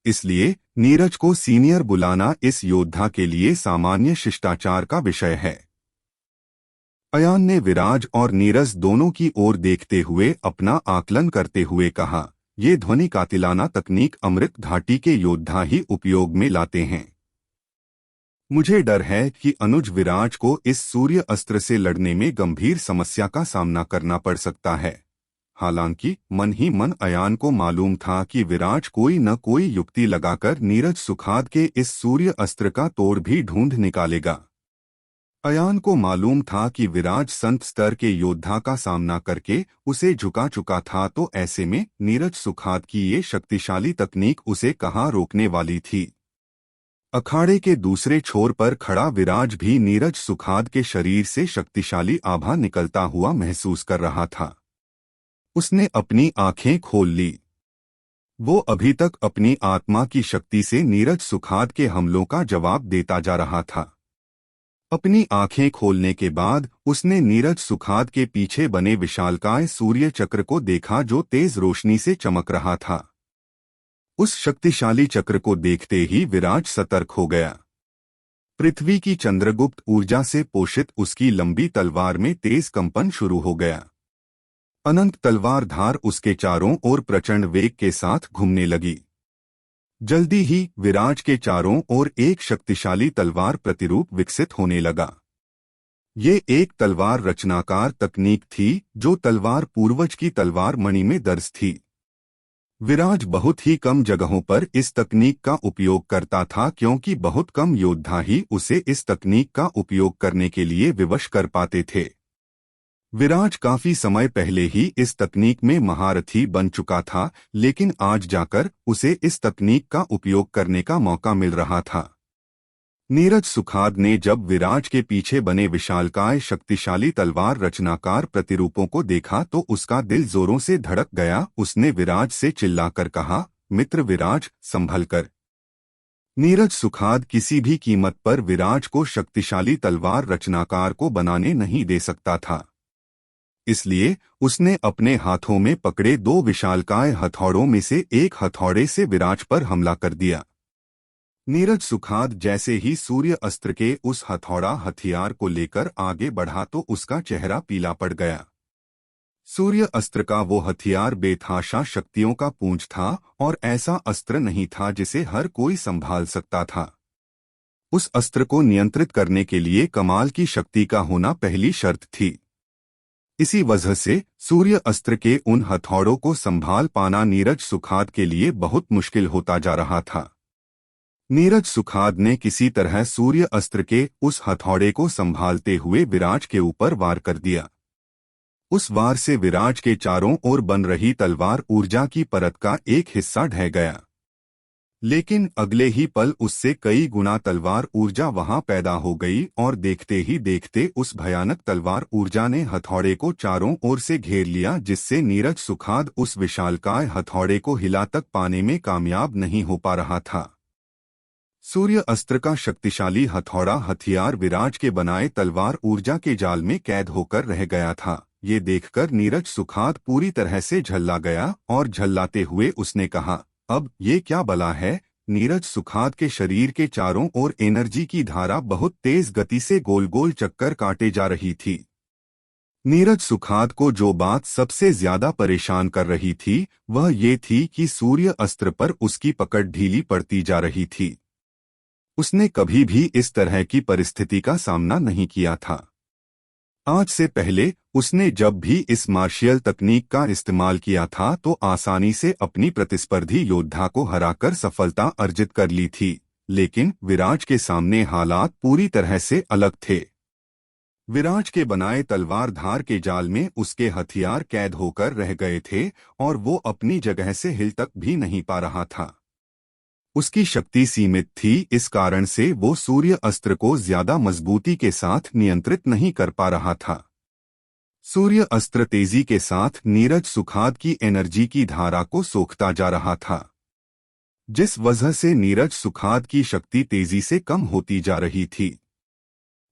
इसलिए नीरज को सीनियर बुलाना इस योद्धा के लिए सामान्य शिष्टाचार का विषय है। अयान ने विराज और नीरज दोनों की ओर देखते हुए अपना आकलन करते हुए कहा, ये ध्वनि कातिलाना तकनीक अमृत घाटी के योद्धा ही उपयोग में लाते हैं। मुझे डर है कि अनुज विराज को इस सूर्य अस्त्र से लड़ने में गंभीर समस्या का सामना करना पड़ सकता है। हालांकि मन ही मन अयान को मालूम था कि विराज कोई न कोई युक्ति लगाकर नीरज सुखाद के इस सूर्य अस्त्र का तोड़ भी ढूंढ निकालेगा। अयान को मालूम था कि विराज संत स्तर के योद्धा का सामना करके उसे झुका चुका था, तो ऐसे में नीरज सुखाद की ये शक्तिशाली तकनीक उसे कहाँ रोकने वाली थी। अखाड़े के दूसरे छोर पर खड़ा विराज भी नीरज सुखाद के शरीर से शक्तिशाली आभा निकलता हुआ महसूस कर रहा था। उसने अपनी आंखें खोल ली। वो अभी तक अपनी आत्मा की शक्ति से नीरज सुखाद के हमलों का जवाब देता जा रहा था। अपनी आंखें खोलने के बाद उसने नीरज सुखाद के पीछे बने विशालकाय सूर्य चक्र को देखा, जो तेज रोशनी से चमक रहा था। उस शक्तिशाली चक्र को देखते ही विराज सतर्क हो गया। पृथ्वी की चंद्रगुप्त ऊर्जा से पोषित उसकी लंबी तलवार में तेज कंपन शुरू हो गया। अनंत तलवार धार उसके चारों ओर प्रचंड वेग के साथ घूमने लगी। जल्दी ही विराज के चारों ओर एक शक्तिशाली तलवार प्रतिरूप विकसित होने लगा। ये एक तलवार रचनाकार तकनीक थी, जो तलवार पूर्वज की तलवार मणि में दर्ज थी। विराज बहुत ही कम जगहों पर इस तकनीक का उपयोग करता था, क्योंकि बहुत कम योद्धा ही उसे इस तकनीक का उपयोग करने के लिए विवश कर पाते थे। विराज काफी समय पहले ही इस तकनीक में महारथी बन चुका था, लेकिन आज जाकर उसे इस तकनीक का उपयोग करने का मौका मिल रहा था। नीरज सुखाद ने जब विराज के पीछे बने विशालकाय शक्तिशाली तलवार रचनाकार प्रतिरूपों को देखा तो उसका दिल जोरों से धड़क गया। उसने विराज से चिल्लाकर कहा, मित्र विराज, संभल कर। नीरज सुखाद किसी भी कीमत पर विराज को शक्तिशाली तलवार रचनाकार को बनाने नहीं दे सकता था। इसलिए उसने अपने हाथों में पकड़े दो विशालकाय हथौड़ों में से एक हथौड़े से विराज पर हमला कर दिया। नीरज सुखाद जैसे ही सूर्य अस्त्र के उस हथौड़ा हथियार को लेकर आगे बढ़ा तो उसका चेहरा पीला पड़ गया। सूर्य अस्त्र का वो हथियार बेतहाशा शक्तियों का पुंज था और ऐसा अस्त्र नहीं था जिसे हर कोई संभाल सकता था। उस अस्त्र को नियंत्रित करने के लिए कमाल की शक्ति का होना पहली शर्त थी। इसी वजह से सूर्य अस्त्र के उन हथौड़ों को संभाल पाना नीरज सुखाद के लिए बहुत मुश्किल होता जा रहा था। नीरज सुखाद ने किसी तरह सूर्य अस्त्र के उस हथौड़े को संभालते हुए विराज के ऊपर वार कर दिया। उस वार से विराज के चारों ओर बन रही तलवार ऊर्जा की परत का एक हिस्सा ढह गया, लेकिन अगले ही पल उससे कई गुना तलवार ऊर्जा वहां पैदा हो गई और देखते ही देखते उस भयानक तलवार ऊर्जा ने हथौड़े को चारों ओर से घेर लिया, जिससे नीरज सुखाद उस विशालकाय हथौड़े को हिला तक पाने में कामयाब नहीं हो पा रहा था। सूर्य अस्त्र का शक्तिशाली हथौड़ा हथियार विराज के बनाए तलवार ऊर्जा के जाल में कैद होकर रह गया था। ये देखकर नीरज सुखाद पूरी तरह से झल्ला गया और झल्लाते हुए उसने कहा, अब ये क्या बला है। नीरज सुखाद के शरीर के चारों ओर एनर्जी की धारा बहुत तेज गति से गोल गोल चक्कर काटे जा रही थी। नीरज सुखाद को जो बात सबसे ज्यादा परेशान कर रही थी वह ये थी कि सूर्य अस्त्र पर उसकी पकड़ ढीली पड़ती जा रही थी। उसने कभी भी इस तरह की परिस्थिति का सामना नहीं किया था। आज से पहले उसने जब भी इस मार्शियल तकनीक का इस्तेमाल किया था तो आसानी से अपनी प्रतिस्पर्धी योद्धा को हराकर सफलता अर्जित कर ली थी, लेकिन विराज के सामने हालात पूरी तरह से अलग थे। विराज के बनाए तलवार धार के जाल में उसके हथियार कैद होकर रह गए थे और वो अपनी जगह से हिल तक भी नहीं पा रहा था। उसकी शक्ति सीमित थी, इस कारण से वो सूर्य अस्त्र को ज्यादा मजबूती के साथ नियंत्रित नहीं कर पा रहा था। सूर्य अस्त्र तेजी के साथ नीरज सुखाद की एनर्जी की धारा को सोखता जा रहा था, जिस वजह से नीरज सुखाद की शक्ति तेजी से कम होती जा रही थी।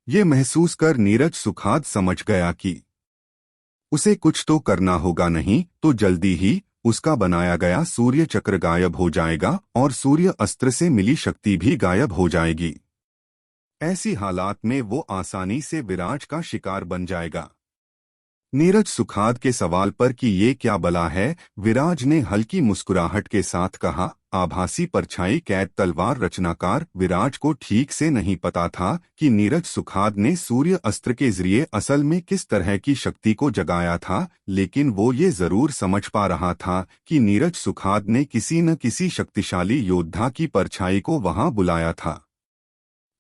ये महसूस कर नीरज सुखाद समझ गया कि उसे कुछ तो करना होगा, नहीं तो जल्दी ही उसका बनाया गया सूर्य चक्र गायब हो जाएगा और सूर्य अस्त्र से मिली शक्ति भी गायब हो जाएगी। ऐसी हालात में वो आसानी से विराज का शिकार बन जाएगा। नीरज सुखाद के सवाल पर कि ये क्या बला है, विराज ने हल्की मुस्कुराहट के साथ कहा, आभासी परछाई कैद तलवार रचनाकार विराज को ठीक से नहीं पता था कि नीरज सुखाद ने सूर्य अस्त्र के जरिए असल में किस तरह की शक्ति को जगाया था, लेकिन वो ये जरूर समझ पा रहा था कि नीरज सुखाद ने किसी न किसी शक्तिशाली योद्धा की परछाई को वहां बुलाया था।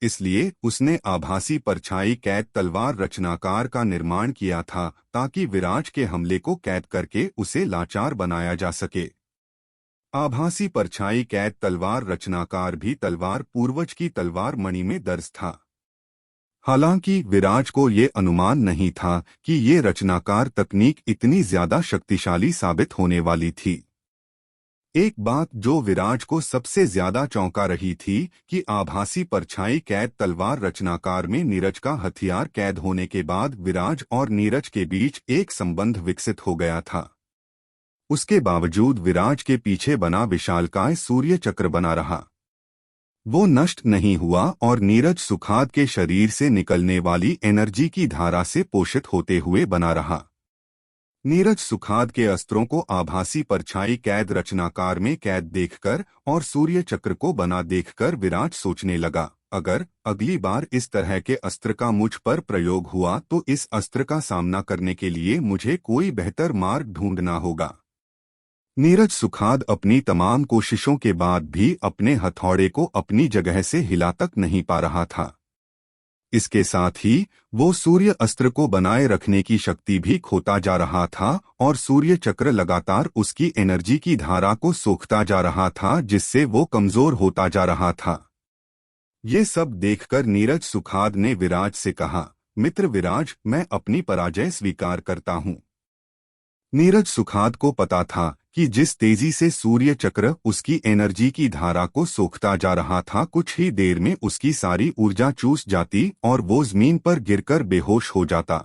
इसलिए उसने आभासी परछाई कैद तलवार रचनाकार का निर्माण किया था ताकि विराज के हमले को कैद करके उसे लाचार बनाया जा सके। आभासी परछाई कैद तलवार रचनाकार भी तलवार पूर्वज की तलवार मणि में दर्ज था। हालांकि विराज को ये अनुमान नहीं था कि ये रचनाकार तकनीक इतनी ज्यादा शक्तिशाली साबित होने वाली थी। एक बात जो विराज को सबसे ज्यादा चौंका रही थी कि आभासी परछाई कैद तलवार रचनाकार में नीरज का हथियार कैद होने के बाद विराज और नीरज के बीच एक संबंध विकसित हो गया था। उसके बावजूद विराज के पीछे बना विशालकाय सूर्य चक्र बना रहा। वो नष्ट नहीं हुआ और नीरज सुखाद के शरीर से निकलने वाली एनर्जी की धारा से पोषित होते हुए बना रहा। नीरज सुखाद के अस्त्रों को आभासी परछाई कैद रचनाकार में कैद देखकर और सूर्य चक्र को बना देखकर विराज सोचने लगा, अगर अगली बार इस तरह के अस्त्र का मुझ पर प्रयोग हुआ तो इस अस्त्र का सामना करने के लिए मुझे कोई बेहतर मार्ग ढूंढना होगा। नीरज सुखाद अपनी तमाम कोशिशों के बाद भी अपने हथौड़े को अपनी जगह से हिला तक नहीं पा रहा था। इसके साथ ही वो सूर्य अस्त्र को बनाए रखने की शक्ति भी खोता जा रहा था और सूर्य चक्र लगातार उसकी एनर्जी की धारा को सोखता जा रहा था, जिससे वो कमजोर होता जा रहा था। ये सब देखकर नीरज सुखाद ने विराज से कहा, मित्र विराज, मैं अपनी पराजय स्वीकार करता हूँ। नीरज सुखाद को पता था कि जिस तेजी से सूर्य चक्र उसकी एनर्जी की धारा को सोखता जा रहा था, कुछ ही देर में उसकी सारी ऊर्जा चूस जाती और वो जमीन पर गिरकर बेहोश हो जाता।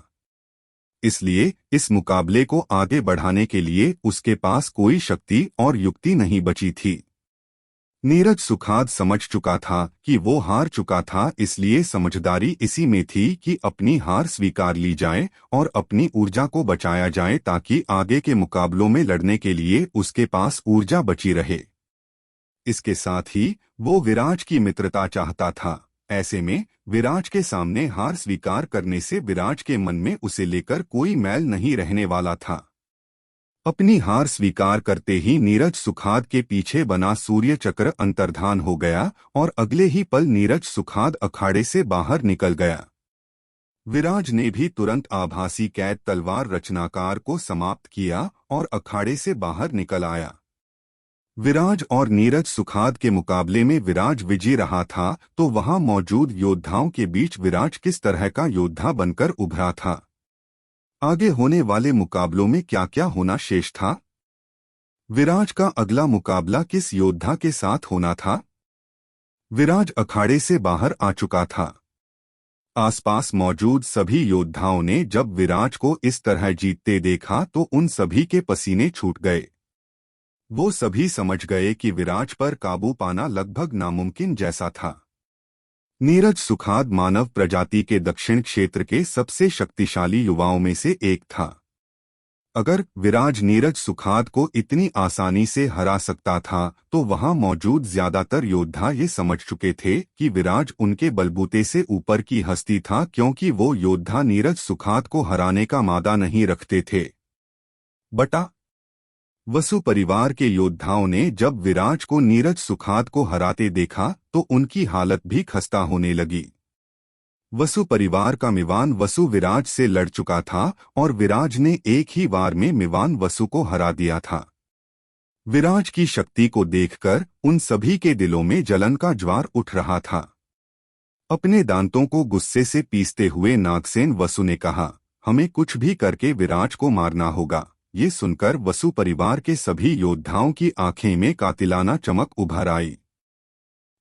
इसलिए इस मुकाबले को आगे बढ़ाने के लिए उसके पास कोई शक्ति और युक्ति नहीं बची थी। नीरज सुखाद समझ चुका था कि वो हार चुका था, इसलिए समझदारी इसी में थी कि अपनी हार स्वीकार ली जाए और अपनी ऊर्जा को बचाया जाए ताकि आगे के मुकाबलों में लड़ने के लिए उसके पास ऊर्जा बची रहे। इसके साथ ही वो विराज की मित्रता चाहता था। ऐसे में विराज के सामने हार स्वीकार करने से विराज के मन में उसे लेकर कोई मैल नहीं रहने वाला था। अपनी हार स्वीकार करते ही नीरज सुखाद के पीछे बना सूर्य चक्र अंतर्धान हो गया और अगले ही पल नीरज सुखाद अखाड़े से बाहर निकल गया। विराज ने भी तुरंत आभासी कैद तलवार रचनाकार को समाप्त किया और अखाड़े से बाहर निकल आया। विराज और नीरज सुखाद के मुकाबले में विराज विजयी रहा था, तो वहां मौजूद योद्धाओं के बीच विराज किस तरह का योद्धा बनकर उभरा था। आगे होने वाले मुकाबलों में क्या क्या होना शेष था। विराज का अगला मुकाबला किस योद्धा के साथ होना था। विराज अखाड़े से बाहर आ चुका था। आसपास मौजूद सभी योद्धाओं ने जब विराज को इस तरह जीतते देखा तो उन सभी के पसीने छूट गए। वो सभी समझ गए कि विराज पर काबू पाना लगभग नामुमकिन जैसा था। नीरज सुखाद मानव प्रजाति के दक्षिण क्षेत्र के सबसे शक्तिशाली युवाओं में से एक था। अगर विराज नीरज सुखाद को इतनी आसानी से हरा सकता था तो वहां मौजूद ज्यादातर योद्धा ये समझ चुके थे कि विराज उनके बलबूते से ऊपर की हस्ती था, क्योंकि वो योद्धा नीरज सुखाद को हराने का मादा नहीं रखते थे। बटा वसु परिवार के योद्धाओं ने जब विराज को नीरज सुखाद को हराते देखा तो उनकी हालत भी खस्ता होने लगी। वसु परिवार का मिवान वसु विराज से लड़ चुका था और विराज ने एक ही बार में मिवान वसु को हरा दिया था। विराज की शक्ति को देखकर उन सभी के दिलों में जलन का ज्वार उठ रहा था। अपने दांतों को गुस्से से पीसते हुए नागसेन वसु ने कहा, हमें कुछ भी करके विराज को मारना होगा। ये सुनकर वसु परिवार के सभी योद्धाओं की आंखें में कातिलाना चमक उभर आई।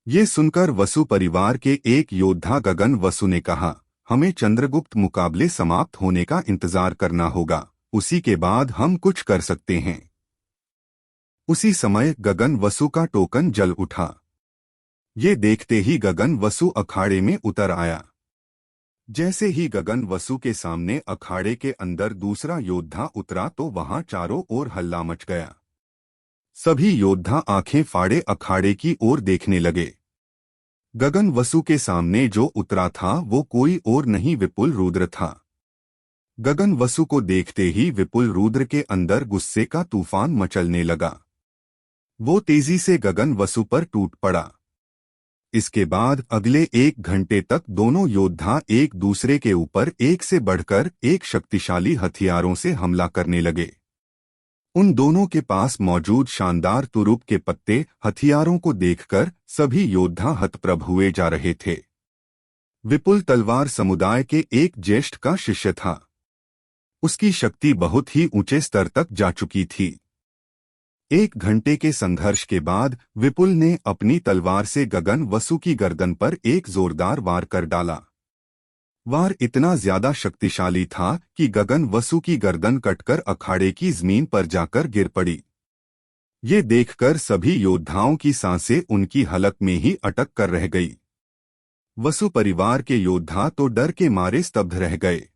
ये सुनकर वसु परिवार के एक योद्धा गगन वसु ने कहा, हमें चंद्रगुप्त मुकाबले समाप्त होने का इंतजार करना होगा, उसी के बाद हम कुछ कर सकते हैं। उसी समय गगन वसु का टोकन जल उठा। ये देखते ही गगन वसु अखाड़े में उतर आया। जैसे ही गगन वसु के सामने अखाड़े के अंदर दूसरा योद्धा उतरा तो वहां चारों ओर हल्ला मच गया। सभी योद्धा आंखें फाड़े अखाड़े की ओर देखने लगे। गगन वसु के सामने जो उतरा था वो कोई और नहीं विपुल रुद्र था। गगन वसु को देखते ही विपुल रुद्र के अंदर गुस्से का तूफान मचलने लगा। वो तेजी से गगन वसु पर टूट पड़ा। इसके बाद अगले 1 घंटे तक दोनों योद्धा एक दूसरे के ऊपर एक से बढ़कर एक शक्तिशाली हथियारों से हमला करने लगे। उन दोनों के पास मौजूद शानदार तुरुप के पत्ते हथियारों को देखकर सभी योद्धा हतप्रभ हुए जा रहे थे। विपुल तलवार समुदाय के एक ज्येष्ठ का शिष्य था। उसकी शक्ति बहुत ही ऊंचे स्तर तक जा चुकी थी। 1 घंटे के संघर्ष के बाद विपुल ने अपनी तलवार से गगन वसु की गर्दन पर एक जोरदार वार कर डाला। वार इतना ज्यादा शक्तिशाली था कि गगन वसु की गर्दन कटकर अखाड़े की जमीन पर जाकर गिर पड़ी। ये देखकर सभी योद्धाओं की सांसें उनकी हलक में ही अटक कर रह गई। वसु परिवार के योद्धा तो डर के मारे स्तब्ध रह गए।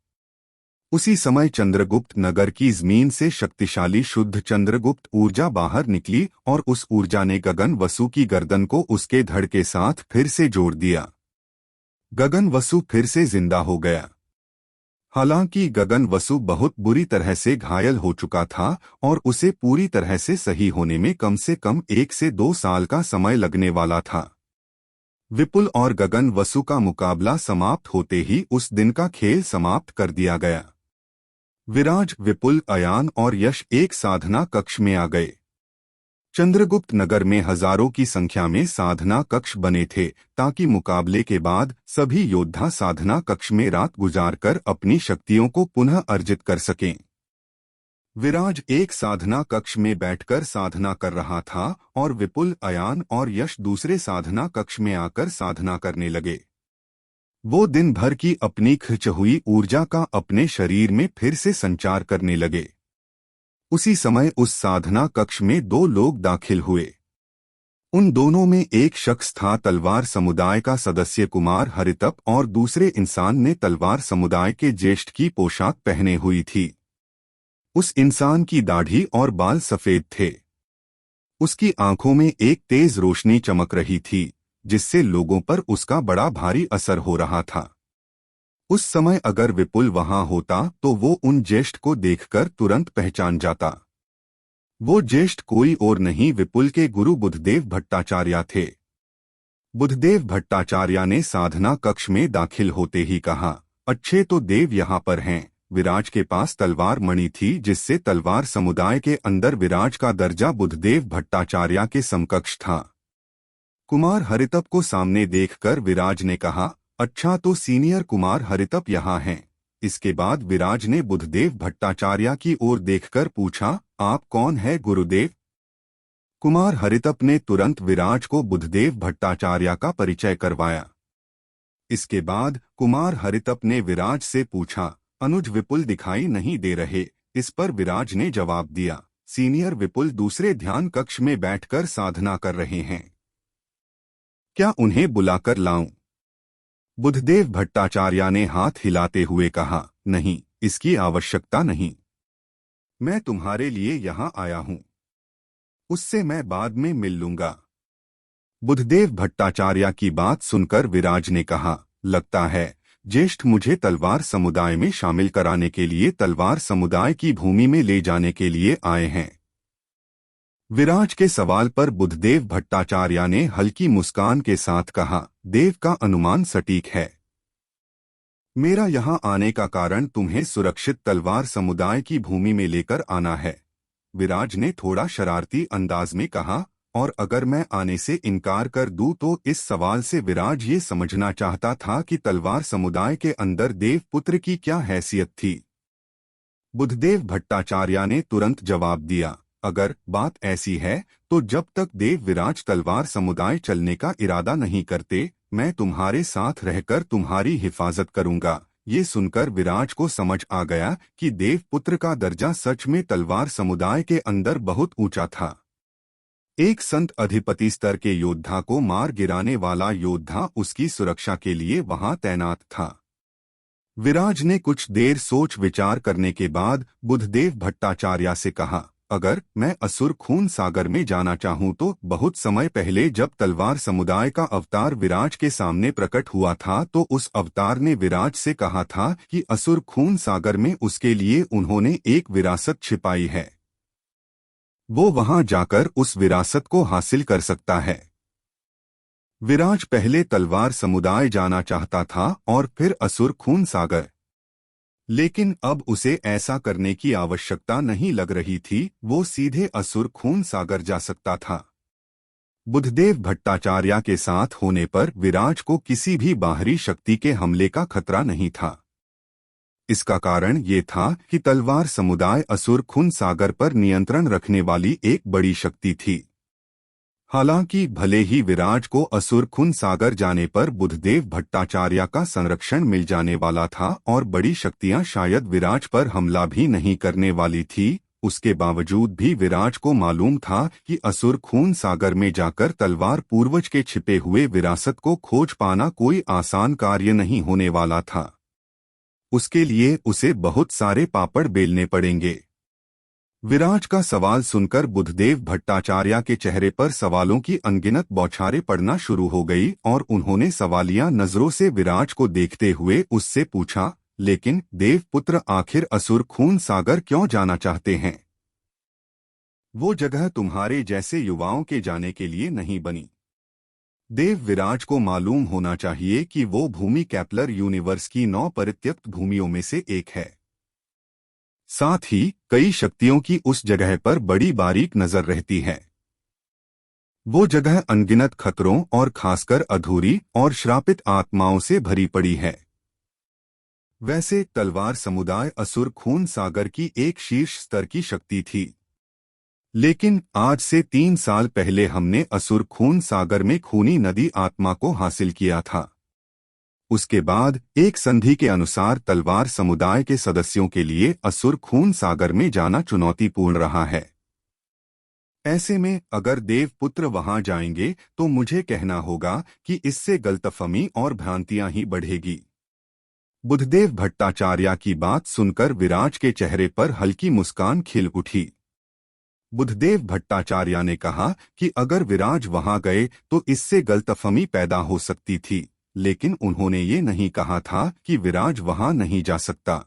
उसी समय चंद्रगुप्त नगर की जमीन से शक्तिशाली शुद्ध चंद्रगुप्त ऊर्जा बाहर निकली और उस ऊर्जा ने गगन वसु की गर्दन को उसके धड़ के साथ फिर से जोड़ दिया। गगन वसु फिर से जिंदा हो गया। हालांकि गगन वसु बहुत बुरी तरह से घायल हो चुका था और उसे पूरी तरह से सही होने में कम से कम 1 से 2 साल का समय लगने वाला था। विपुल और गगन वसु का मुकाबला समाप्त होते ही उस दिन का खेल समाप्त कर दिया गया। विराज, विपुल, अयान और यश एक साधना कक्ष में आ गए। चंद्रगुप्त नगर में हजारों की संख्या में साधना कक्ष बने थे ताकि मुकाबले के बाद सभी योद्धा साधना कक्ष में रात गुजारकर अपनी शक्तियों को पुनः अर्जित कर सकें। विराज एक साधना कक्ष में बैठकर साधना कर रहा था और विपुल, अयान और यश दूसरे साधना कक्ष में आकर साधना करने लगे। वो दिन भर की अपनी खिंच हुई ऊर्जा का अपने शरीर में फिर से संचार करने लगे। उसी समय उस साधना कक्ष में 2 लोग दाखिल हुए। उन दोनों में एक शख्स था तलवार समुदाय का सदस्य कुमार हरितप और दूसरे इंसान ने तलवार समुदाय के ज्येष्ठ की पोशाक पहने हुई थी। उस इंसान की दाढ़ी और बाल सफेद थे। उसकी आंखों में एक तेज रोशनी चमक रही थी जिससे लोगों पर उसका बड़ा भारी असर हो रहा था। उस समय अगर विपुल वहां होता तो वो उन ज्येष्ठ को देखकर तुरंत पहचान जाता। वो ज्येष्ठ कोई और नहीं विपुल के गुरु बुद्धदेव भट्टाचार्य थे। बुद्धदेव भट्टाचार्य ने साधना कक्ष में दाखिल होते ही कहा, अच्छे तो देव यहाँ पर हैं। विराज के पास तलवार मणि थी जिससे तलवार समुदाय के अंदर विराज का दर्जा बुद्धदेव भट्टाचार्य के समकक्ष था। कुमार हरितप को सामने देखकर विराज ने कहा, अच्छा तो सीनियर कुमार हरितप यहाँ हैं। इसके बाद विराज ने बुद्धदेव भट्टाचार्य की ओर देखकर पूछा, आप कौन है गुरुदेव? कुमार हरितप ने तुरंत विराज को बुद्धदेव भट्टाचार्य का परिचय करवाया। इसके बाद कुमार हरितप ने विराज से पूछा, अनुज विपुल दिखाई नहीं दे रहे। इस पर विराज ने जवाब दिया, सीनियर विपुल दूसरे ध्यान कक्ष में बैठकर साधना कर रहे हैं। क्या उन्हें बुलाकर लाऊं? बुद्धदेव भट्टाचार्य ने हाथ हिलाते हुए कहा, नहीं, इसकी आवश्यकता नहीं। मैं तुम्हारे लिए यहां आया हूं, उससे मैं बाद में मिल लूंगा। बुद्धदेव भट्टाचार्य की बात सुनकर विराज ने कहा, लगता है ज्येष्ठ मुझे तलवार समुदाय में शामिल कराने के लिए तलवार समुदाय की भूमि में ले जाने के लिए आए हैं। विराज के सवाल पर बुद्धदेव भट्टाचार्य ने हल्की मुस्कान के साथ कहा, देव का अनुमान सटीक है। मेरा यहाँ आने का कारण तुम्हें सुरक्षित तलवार समुदाय की भूमि में लेकर आना है। विराज ने थोड़ा शरारती अंदाज में कहा, और अगर मैं आने से इनकार कर दूं तो इस सवाल से विराज ये समझना चाहता था कि तलवार समुदाय के अंदर देवपुत्र की क्या हैसियत थी। बुद्धदेव भट्टाचार्य ने तुरंत जवाब दिया, अगर बात ऐसी है तो जब तक देव विराज तलवार समुदाय चलने का इरादा नहीं करते, मैं तुम्हारे साथ रहकर तुम्हारी हिफाजत करूंगा। ये सुनकर विराज को समझ आ गया कि देवपुत्र का दर्जा सच में तलवार समुदाय के अंदर बहुत ऊंचा था। एक संत अधिपति स्तर के योद्धा को मार गिराने वाला योद्धा उसकी सुरक्षा के लिए वहां तैनात था। विराज ने कुछ देर सोच विचार करने के बाद बुद्धदेव भट्टाचार्य से कहा, अगर मैं असुर खून सागर में जाना चाहूं तो बहुत समय पहले जब तलवार समुदाय का अवतार विराज के सामने प्रकट हुआ था तो उस अवतार ने विराज से कहा था कि असुर खून सागर में उसके लिए उन्होंने एक विरासत छिपाई है, वो वहां जाकर उस विरासत को हासिल कर सकता है। विराज पहले तलवार समुदाय जाना चाहता था और फिर असुर खून सागर, लेकिन अब उसे ऐसा करने की आवश्यकता नहीं लग रही थी, वो सीधे असुर खून सागर जा सकता था। बुद्धदेव भट्टाचार्य के साथ होने पर विराज को किसी भी बाहरी शक्ति के हमले का खतरा नहीं था। इसका कारण ये था कि तलवार समुदाय असुर खून सागर पर नियंत्रण रखने वाली एक बड़ी शक्ति थी। हालांकि भले ही विराज को असुर खून सागर जाने पर बुद्धदेव भट्टाचार्य का संरक्षण मिल जाने वाला था और बड़ी शक्तियां शायद विराज पर हमला भी नहीं करने वाली थी, उसके बावजूद भी विराज को मालूम था कि असुर खून सागर में जाकर तलवार पूर्वज के छिपे हुए विरासत को खोज पाना कोई आसान कार्य नहीं होने वाला था। उसके लिए उसे बहुत सारे पापड़ बेलने पड़ेंगे। विराज का सवाल सुनकर बुद्धदेव भट्टाचार्य के चेहरे पर सवालों की अनगिनत बौछारें पड़ना शुरू हो गई और उन्होंने सवालिया नजरों से विराज को देखते हुए उससे पूछा, लेकिन देवपुत्र आखिर असुर खून सागर क्यों जाना चाहते हैं? वो जगह तुम्हारे जैसे युवाओं के जाने के लिए नहीं बनी। देव विराज को मालूम होना चाहिए कि वो भूमि कैप्लर यूनिवर्स की 9 परित्यक्त भूमियों में से एक है। साथ ही कई शक्तियों की उस जगह पर बड़ी बारीक नजर रहती है। वो जगह अनगिनत खतरों और खासकर अधूरी और श्रापित आत्माओं से भरी पड़ी है। वैसे तलवार समुदाय असुर खून सागर की एक शीर्ष स्तर की शक्ति थी, लेकिन आज से 3 साल पहले हमने असुर खून सागर में खूनी नदी आत्मा को हासिल किया था। उसके बाद एक संधि के अनुसार तलवार समुदाय के सदस्यों के लिए असुर खून सागर में जाना चुनौतीपूर्ण रहा है। ऐसे में अगर देवपुत्र वहां जाएंगे तो मुझे कहना होगा कि इससे गलतफहमी और भ्रांतियां ही बढ़ेगी। बुद्धदेव भट्टाचार्य की बात सुनकर विराज के चेहरे पर हल्की मुस्कान खिल उठी। बुद्धदेव भट्टाचार्य ने कहा कि अगर विराज वहां गए तो इससे गलतफहमी पैदा हो सकती थी, लेकिन उन्होंने ये नहीं कहा था कि विराज वहां नहीं जा सकता।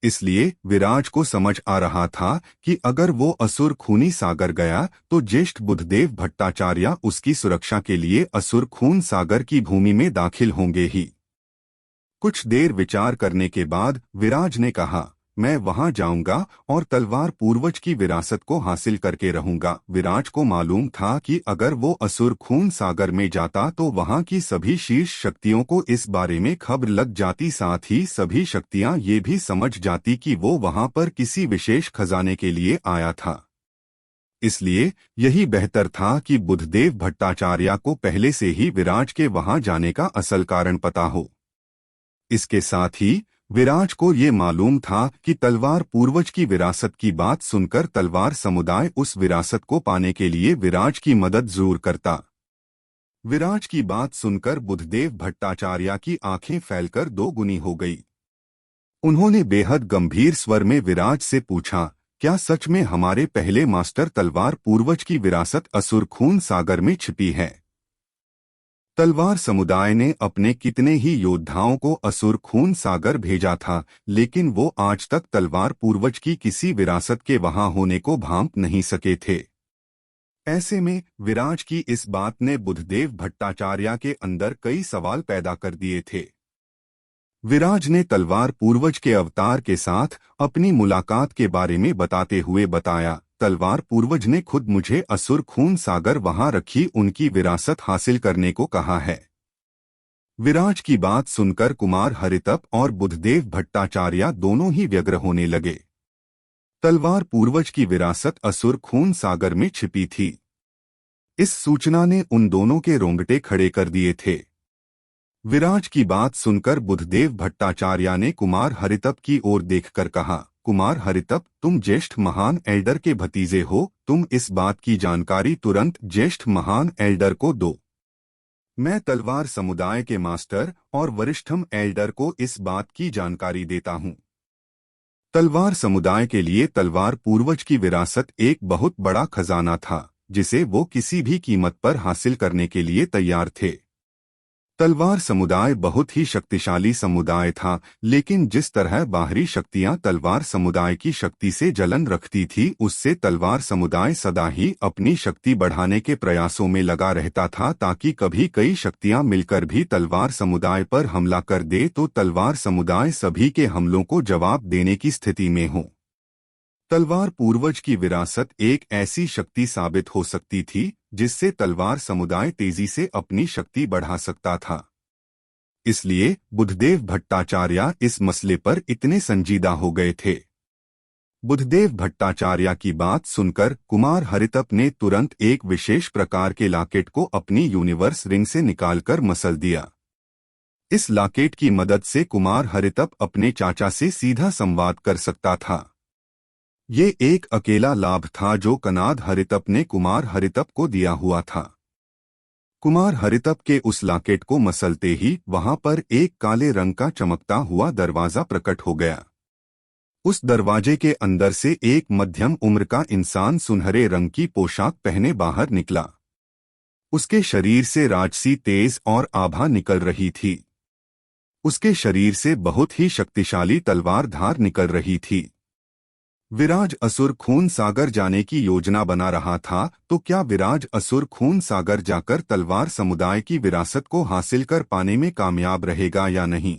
इसलिए विराज को समझ आ रहा था कि अगर वो असुर खूनी सागर गया तो ज्येष्ठ बुद्धदेव भट्टाचार्य उसकी सुरक्षा के लिए असुर खून सागर की भूमि में दाखिल होंगे ही। कुछ देर विचार करने के बाद विराज ने कहा, मैं वहां जाऊंगा और तलवार पूर्वज की विरासत को हासिल करके रहूंगा। विराज को मालूम था कि अगर वो असुर खून सागर में जाता तो वहां की सभी शीर्ष शक्तियों को इस बारे में खबर लग जाती, साथ ही सभी शक्तियां ये भी समझ जाती कि वो वहां पर किसी विशेष खजाने के लिए आया था। इसलिए यही बेहतर था कि बुद्धदेव भट्टाचार्य को पहले से ही विराज के वहां जाने का असल कारण पता हो। इसके साथ ही विराज को ये मालूम था कि तलवार पूर्वज की विरासत की बात सुनकर तलवार समुदाय उस विरासत को पाने के लिए विराज की मदद जरूर करता। विराज की बात सुनकर बुद्धदेव भट्टाचार्य की आंखें फैलकर 2 गुनी हो गई। उन्होंने बेहद गंभीर स्वर में विराज से पूछा, क्या सच में हमारे पहले मास्टर तलवार पूर्वज की विरासत असुर खून सागर में छिपी है? तलवार समुदाय ने अपने कितने ही योद्धाओं को असुर खून सागर भेजा था, लेकिन वो आज तक तलवार पूर्वज की किसी विरासत के वहां होने को भांप नहीं सके थे। ऐसे में विराज की इस बात ने बुद्धदेव भट्टाचार्य के अंदर कई सवाल पैदा कर दिए थे। विराज ने तलवार पूर्वज के अवतार के साथ अपनी मुलाकात के बारे में बताते हुए बताया, तलवार पूर्वज ने खुद मुझे असुर खून सागर वहां रखी उनकी विरासत हासिल करने को कहा है। विराज की बात सुनकर कुमार हरितप और बुद्धदेव भट्टाचार्य दोनों ही व्यग्र होने लगे। तलवार पूर्वज की विरासत असुर खून सागर में छिपी थी। इस सूचना ने उन दोनों के रोंगटे खड़े कर दिए थे। विराज की बात सुनकर बुद्धदेव भट्टाचार्य ने कुमार हरितप की ओर देखकर कहा, कुमार हरितप, तुम ज्येष्ठ महान एल्डर के भतीजे हो, तुम इस बात की जानकारी तुरंत ज्येष्ठ महान एल्डर को दो। मैं तलवार समुदाय के मास्टर और वरिष्ठम एल्डर को इस बात की जानकारी देता हूँ। तलवार समुदाय के लिए तलवार पूर्वज की विरासत एक बहुत बड़ा खजाना था, जिसे वो किसी भी कीमत पर हासिल करने के लिए तैयार थे। तलवार समुदाय बहुत ही शक्तिशाली समुदाय था, लेकिन जिस तरह बाहरी शक्तियां तलवार समुदाय की शक्ति से जलन रखती थी, उससे तलवार समुदाय सदा ही अपनी शक्ति बढ़ाने के प्रयासों में लगा रहता था, ताकि कभी कई शक्तियां मिलकर भी तलवार समुदाय पर हमला कर दे तो तलवार समुदाय सभी के हमलों को जवाब देने की स्थिति में हो। तलवार पूर्वज की विरासत एक ऐसी शक्ति साबित हो सकती थी जिससे तलवार समुदाय तेजी से अपनी शक्ति बढ़ा सकता था। इसलिए बुद्धदेव भट्टाचार्य इस मसले पर इतने संजीदा हो गए थे। बुद्धदेव भट्टाचार्य की बात सुनकर कुमार हरितप ने तुरंत एक विशेष प्रकार के लॉकेट को अपनी यूनिवर्स रिंग से निकालकर मसल दिया। इस लॉकेट की मदद से कुमार हरितप अपने चाचा से सीधा संवाद कर सकता था। ये एक अकेला लाभ था जो कनाद हरितप ने कुमार हरितप को दिया हुआ था। कुमार हरितप के उस लॉकेट को मसलते ही वहां पर एक काले रंग का चमकता हुआ दरवाजा प्रकट हो गया। उस दरवाजे के अंदर से एक मध्यम उम्र का इंसान सुनहरे रंग की पोशाक पहने बाहर निकला। उसके शरीर से राजसी तेज और आभा निकल रही थी। उसके शरीर से बहुत ही शक्तिशाली तलवार धार निकल रही थी। विराज असुर खून सागर जाने की योजना बना रहा था, तो क्या विराज असुर खून सागर जाकर तलवार समुदाय की विरासत को हासिल कर पाने में कामयाब रहेगा या नहीं?